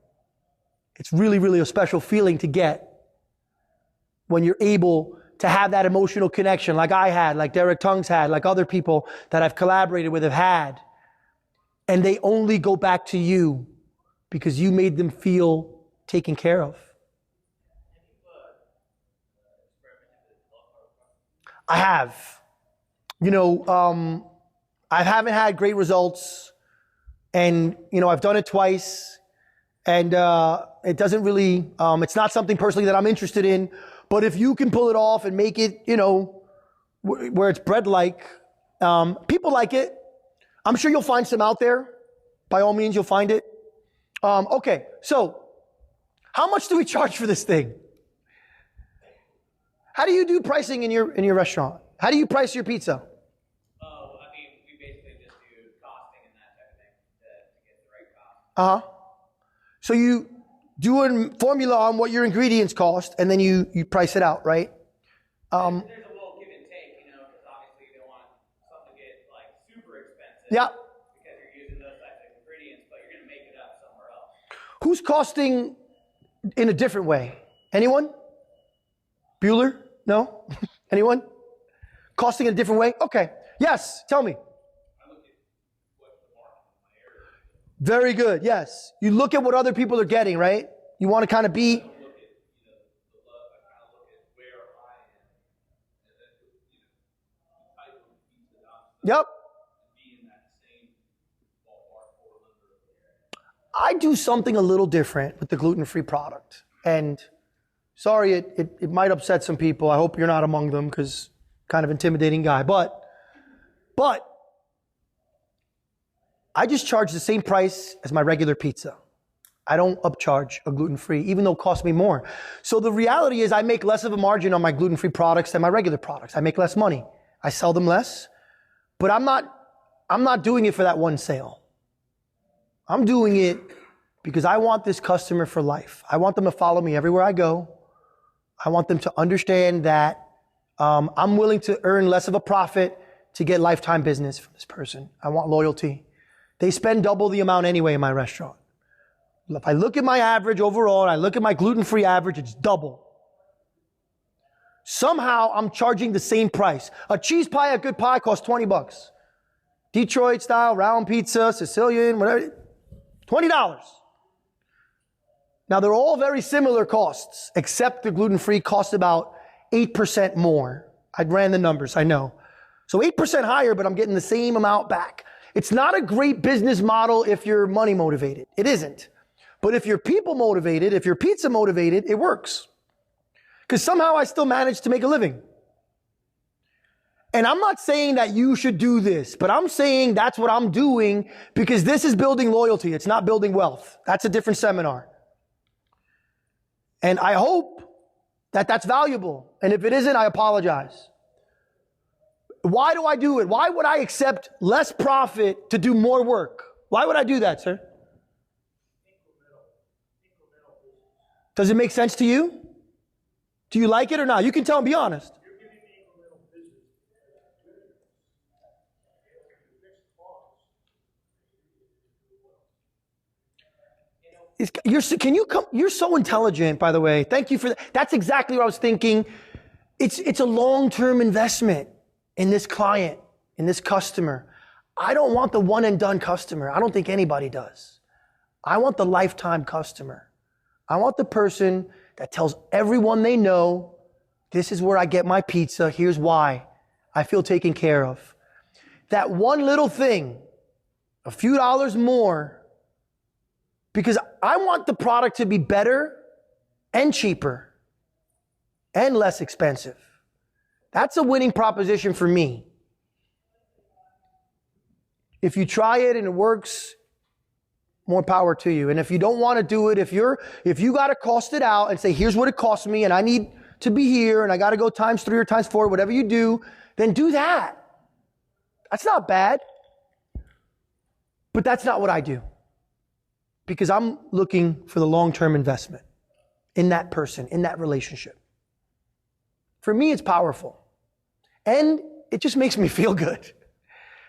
It's really, really a special feeling to get when you're able to have that emotional connection like I had, like Derek Tongues had, like other people that I've collaborated with have had. And they only go back to you because you made them feel taken care of. I have. You know, I haven't had great results, and you know, I've done it twice, and it doesn't really. It's not something personally that I'm interested in. But if you can pull it off and make it, you know, where it's bread-like, people like it. I'm sure you'll find some out there. By all means, you'll find it. Okay, so how much do we charge for this thing? How do you do pricing in your restaurant? How do you price your pizza? Oh, I mean, we basically just do costing and that type of thing to get the right cost. So you do a formula on what your ingredients cost, and then you price it out, right? There's a little give and take, you know, because obviously you don't want something to get like super expensive. Yeah. Because you're using those types of ingredients, but you're gonna make it up somewhere else. Who's costing in a different way? Anyone? Bueller? No? Anyone? Costing in a different way? Okay. Yes, tell me. I look at what the market in my area is. Very good. Yes. You look at what other people are getting, right? You want to kind of be. I look at, you know, the love, I kind of look at where I am, and then, you know, the type of pizza that I'm selling, Yep. and be in that same ballpark or under. I do something a little different with the gluten-free product. And sorry, it might upset some people. I hope you're not among them because kind of intimidating guy. But I just charge the same price as my regular pizza. I don't upcharge a gluten-free, even though it costs me more. So the reality is I make less of a margin on my gluten-free products than my regular products. I make less money. I sell them less, but I'm not doing it for that one sale. I'm doing it because I want this customer for life. I want them to follow me everywhere I go. I want them to understand that I'm willing to earn less of a profit to get lifetime business from this person. I want loyalty. They spend double the amount anyway in my restaurant. If I look at my average overall and I look at my gluten-free average, it's double. Somehow I'm charging the same price. A cheese pie at Good Pie costs $20. Detroit style, round pizza, Sicilian, whatever, $20. Now they're all very similar costs, except the gluten-free costs about 8% more. I ran the numbers, I know. So 8% higher, but I'm getting the same amount back. It's not a great business model if you're money motivated. It isn't. But if you're people motivated, if you're pizza motivated, it works. Because somehow I still manage to make a living. And I'm not saying that you should do this, but I'm saying that's what I'm doing because this is building loyalty. It's not building wealth. That's a different seminar. And I hope that that's valuable. And if it isn't, I apologize. Why do I do it? Why would I accept less profit to do more work? Why would I do that, sir? Does it make sense to you? Do you like it or not? You can tell and be honest. You're so intelligent, by the way. Thank you for that. That's exactly what I was thinking. It's a long-term investment in this client, in this customer. I don't want the one and done customer. I don't think anybody does. I want the lifetime customer. I want the person that tells everyone they know, this is where I get my pizza. Here's why. I feel taken care of. That one little thing, a few dollars more, because I want the product to be better and cheaper and less expensive. That's a winning proposition for me. If you try it and it works, more power to you. And if you don't want to do it, if you got to cost it out and say, here's what it costs me and I need to be here and I got to go times 3 or times 4, whatever you do, then do that. That's not bad. But that's not what I do. Because I'm looking for the long-term investment in that person, in that relationship. For me, it's powerful. And it just makes me feel good.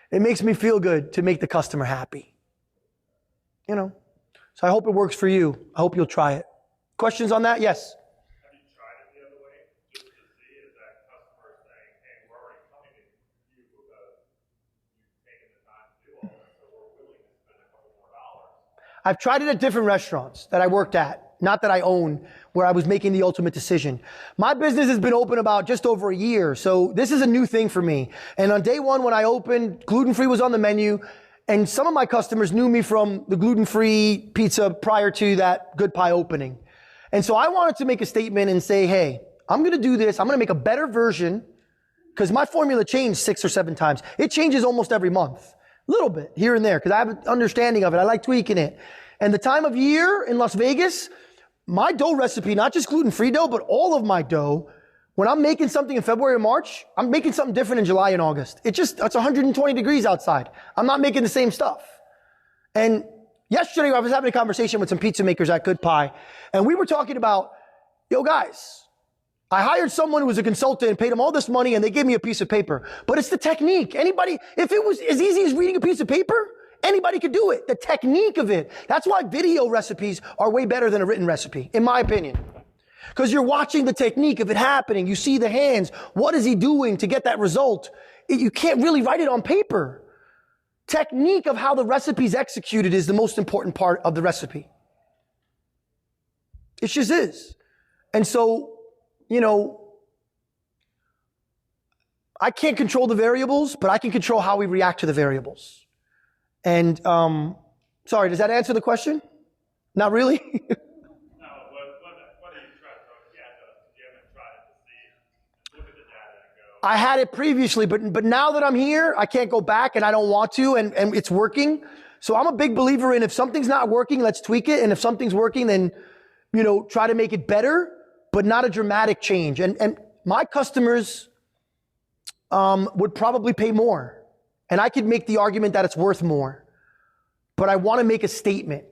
It makes me feel good to make the customer happy. You know, so I hope it works for you. I hope you'll try it. Questions on that? Yes. Have you tried it the other way? Just to see, is that customer saying, hey, we're already coming to you because you've taken the time to do all this, so we're willing to spend a couple more dollars. I've tried it at different restaurants that I worked at. not that I own, where I was making the ultimate decision. My business has been open about just over a year, so this is a new thing for me. And on day one when I opened, gluten-free was on the menu, and some of my customers knew me from the gluten-free pizza prior to that Good Pie opening. And so I wanted to make a statement and say, hey, I'm going to do this. I'm going to make a better version, because my formula changed 6 or 7 times. It changes almost every month. A little bit here and there, because I have an understanding of it. I like tweaking it. And the time of year in Las Vegas, my dough recipe, not just gluten-free dough, but all of my dough, when I'm making something in February or March, I'm making something different in July and August. It's 120 degrees outside. I'm not making the same stuff. And yesterday I was having a conversation with some pizza makers at Good Pie, and we were talking about, yo guys, I hired someone who was a consultant and paid him all this money and they gave me a piece of paper. But it's the technique. Anybody, if it was as easy as reading a piece of paper, anybody could do it. The technique of it. That's why video recipes are way better than a written recipe, in my opinion. Because you're watching the technique of it happening. You see the hands. What is he doing to get that result? You can't really write it on paper. Technique of how the recipe's executed is the most important part of the recipe. It just is. And so, you know, I can't control the variables, but I can control how we react to the variables. And, sorry, does that answer the question? Not really? No, what do you try? You haven't tried to see, look at the data and go. I had it previously, but now that I'm here, I can't go back and I don't want to, and it's working. So I'm a big believer in if something's not working, let's tweak it. And if something's working, then, you know, try to make it better, but not a dramatic change. And my customers would probably pay more. And I could make the argument that it's worth more. But I want to make a statement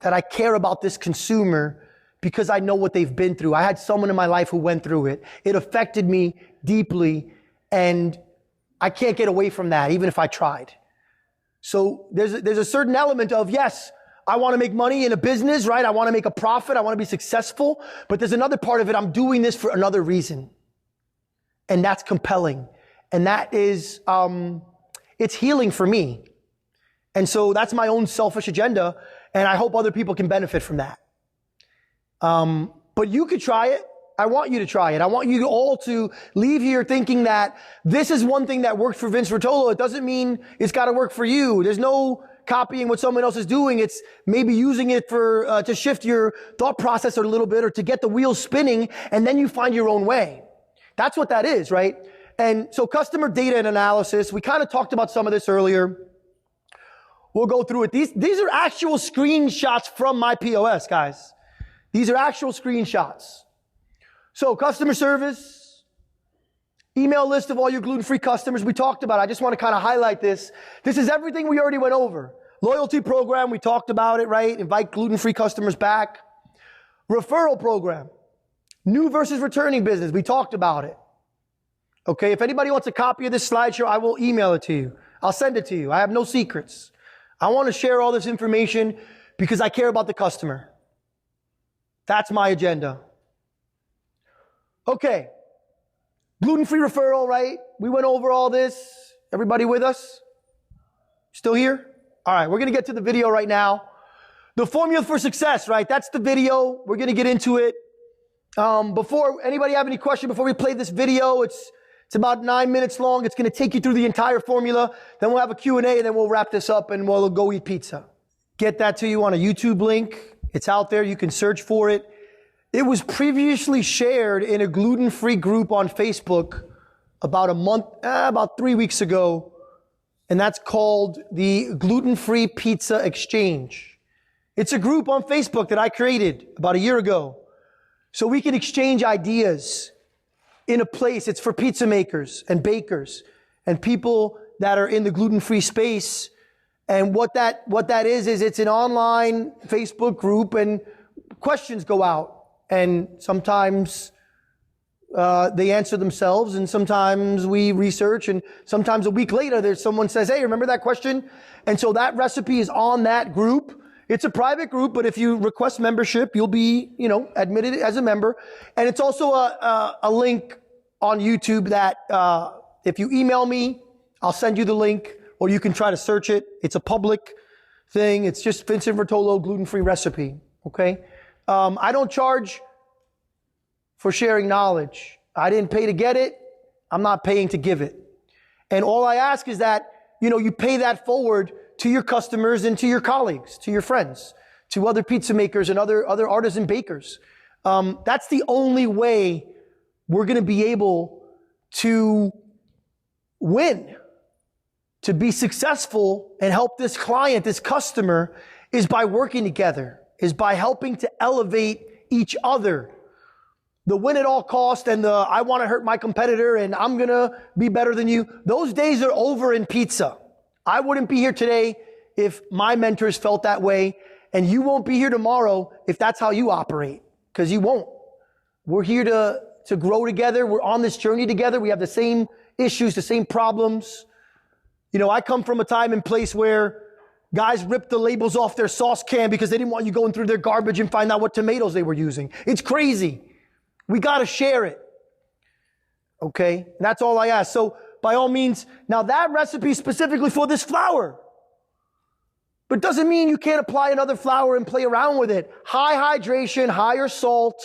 that I care about this consumer because I know what they've been through. I had someone in my life who went through it. It affected me deeply, and I can't get away from that, even if I tried. So there's a certain element of, yes, I want to make money in a business, right? I want to make a profit. I want to be successful. But there's another part of it. I'm doing this for another reason. And that's compelling. And that is, it's healing for me. And so that's my own selfish agenda. And I hope other people can benefit from that. But you could try it. I want you to try it. I want you all to leave here thinking that this is one thing that worked for Vince Rotolo. It doesn't mean it's got to work for you. There's no copying what someone else is doing. It's maybe using it for to shift your thought process a little bit or to get the wheels spinning, and then you find your own way. That's what that is, right? And so customer data and analysis, we kind of talked about some of this earlier. We'll go through it. These are actual screenshots from my POS, guys. These are actual screenshots. So customer service, email list of all your gluten-free customers. We talked about it. I just want to kind of highlight this. This is everything we already went over. Loyalty program, we talked about it, right? Invite gluten-free customers back. Referral program. New versus returning business. We talked about it. Okay, if anybody wants a copy of this slideshow, I will email it to you. I'll send it to you. I have no secrets. I want to share all this information because I care about the customer. That's my agenda. Okay, gluten-free referral, right? We went over all this. Everybody with us? Still here? All right, we're going to get to the video right now. The formula for success, right? That's the video. We're going to get into it. Before anybody have any question before we play this video, it's about 9 minutes long. It's going to take you through the entire formula. Then we'll have a Q&A, and then we'll wrap this up, and we'll go eat pizza. Get that to you on a YouTube link. It's out there. You can search for it. It was previously shared in a gluten-free group on Facebook about 3 weeks ago, and that's called the Gluten Free Pizza Exchange. It's a group on Facebook that I created about a year ago, so we can exchange ideas in a place. It's for pizza makers and bakers and people that are in the gluten-free space. And what that is it's an online Facebook group, and questions go out. And sometimes they answer themselves, and sometimes we research, and sometimes a week later there's someone says, hey, remember that question? And so that recipe is on that group. It's a private group, but if you request membership, you'll be, admitted as a member. And it's also a link on YouTube that if you email me, I'll send you the link, or you can try to search it. It's a public thing. It's just Vincent Rotolo gluten-free recipe. Okay. I don't charge for sharing knowledge. I didn't pay to get it. I'm not paying to give it. And all I ask is that, you pay that forward to your customers and to your colleagues, to your friends, to other pizza makers and other artisan bakers. That's the only way we're going to be able to win, to be successful and help this client, this customer, is by working together, is by helping to elevate each other. The win at all cost and the I want to hurt my competitor and I'm going to be better than you, those days are over in pizza. I wouldn't be here today if my mentors felt that way, and you won't be here tomorrow if that's how you operate, because you won't. We're here to grow together. We're on this journey together. We have the same issues, the same problems. I come from a time and place where guys ripped the labels off their sauce can because they didn't want you going through their garbage and find out what tomatoes they were using. It's crazy. We got to share it. Okay? And that's all I ask. So by all means, now that recipe is specifically for this flour. But doesn't mean you can't apply another flour and play around with it. High hydration, higher salt,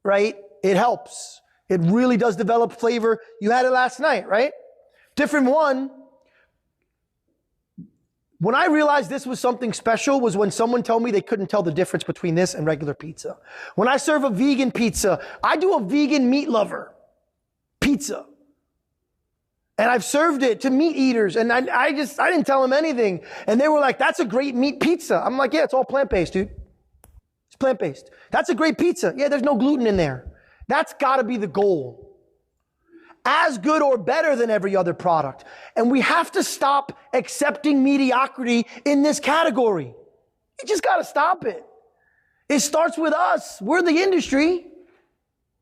right? It helps. It really does develop flavor. You had it last night, right? Different one. When I realized this was something special was when someone told me they couldn't tell the difference between this and regular pizza. When I serve a vegan pizza, I do a vegan meat lover pizza. And I've served it to meat eaters, and I didn't tell them anything. And they were like, that's a great meat pizza. I'm like, yeah, it's all plant-based, dude. It's plant-based. That's a great pizza. Yeah, there's no gluten in there. That's got to be the goal. As good or better than every other product. And we have to stop accepting mediocrity in this category. You just got to stop it. It starts with us. We're the industry.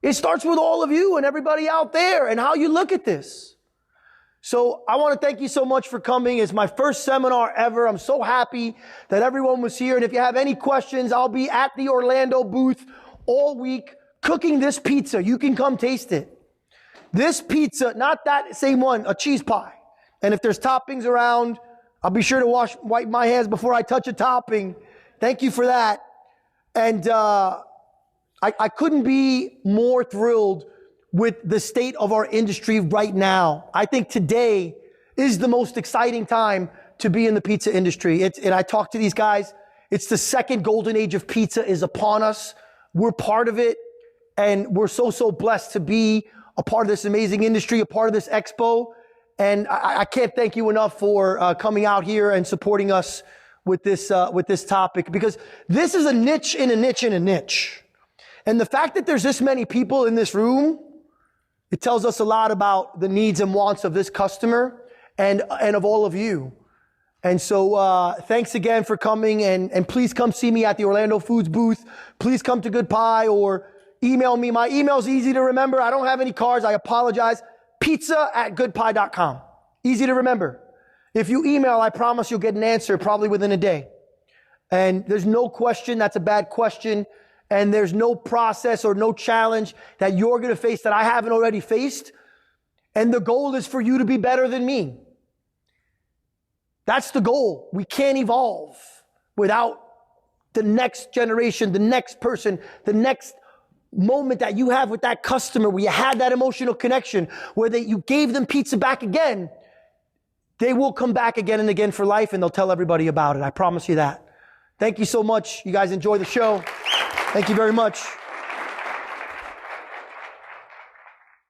It starts with all of you and everybody out there and how you look at this. So I want to thank you so much for coming. It's my first seminar ever. I'm so happy that everyone was here. And if you have any questions, I'll be at the Orlando booth all week cooking this pizza. You can come taste it. This pizza, not that same one, a cheese pie. And if there's toppings around, I'll be sure to wipe my hands before I touch a topping. Thank you for that. And I couldn't be more thrilled with the state of our industry right now. I think today is the most exciting time to be in the pizza industry. And I talk to these guys. It's the second golden age of pizza is upon us. We're part of it. And we're so blessed to be a part of this amazing industry, a part of this expo. And I can't thank you enough for coming out here and supporting us with this topic, because this is a niche in a niche in a niche. And the fact that there's this many people in this room, it tells us a lot about the needs and wants of this customer and of all of you. And so thanks again for coming, and please come see me at the Orlando Foods booth. Please come to Good Pie or email me. My email's easy to remember. I don't have any cards. I apologize. pizza@goodpie.com. Easy to remember. If you email, I promise you'll get an answer probably within a day. And there's no question that's a bad question. And there's no process or no challenge that you're going to face that I haven't already faced. And the goal is for you to be better than me. That's the goal. We can't evolve without the next generation, the next person, the next moment that you have with that customer where you had that emotional connection, where you gave them pizza back again. They will come back again and again for life, and they'll tell everybody about it. I promise you that. Thank you so much. You guys enjoy the show. Thank you very much.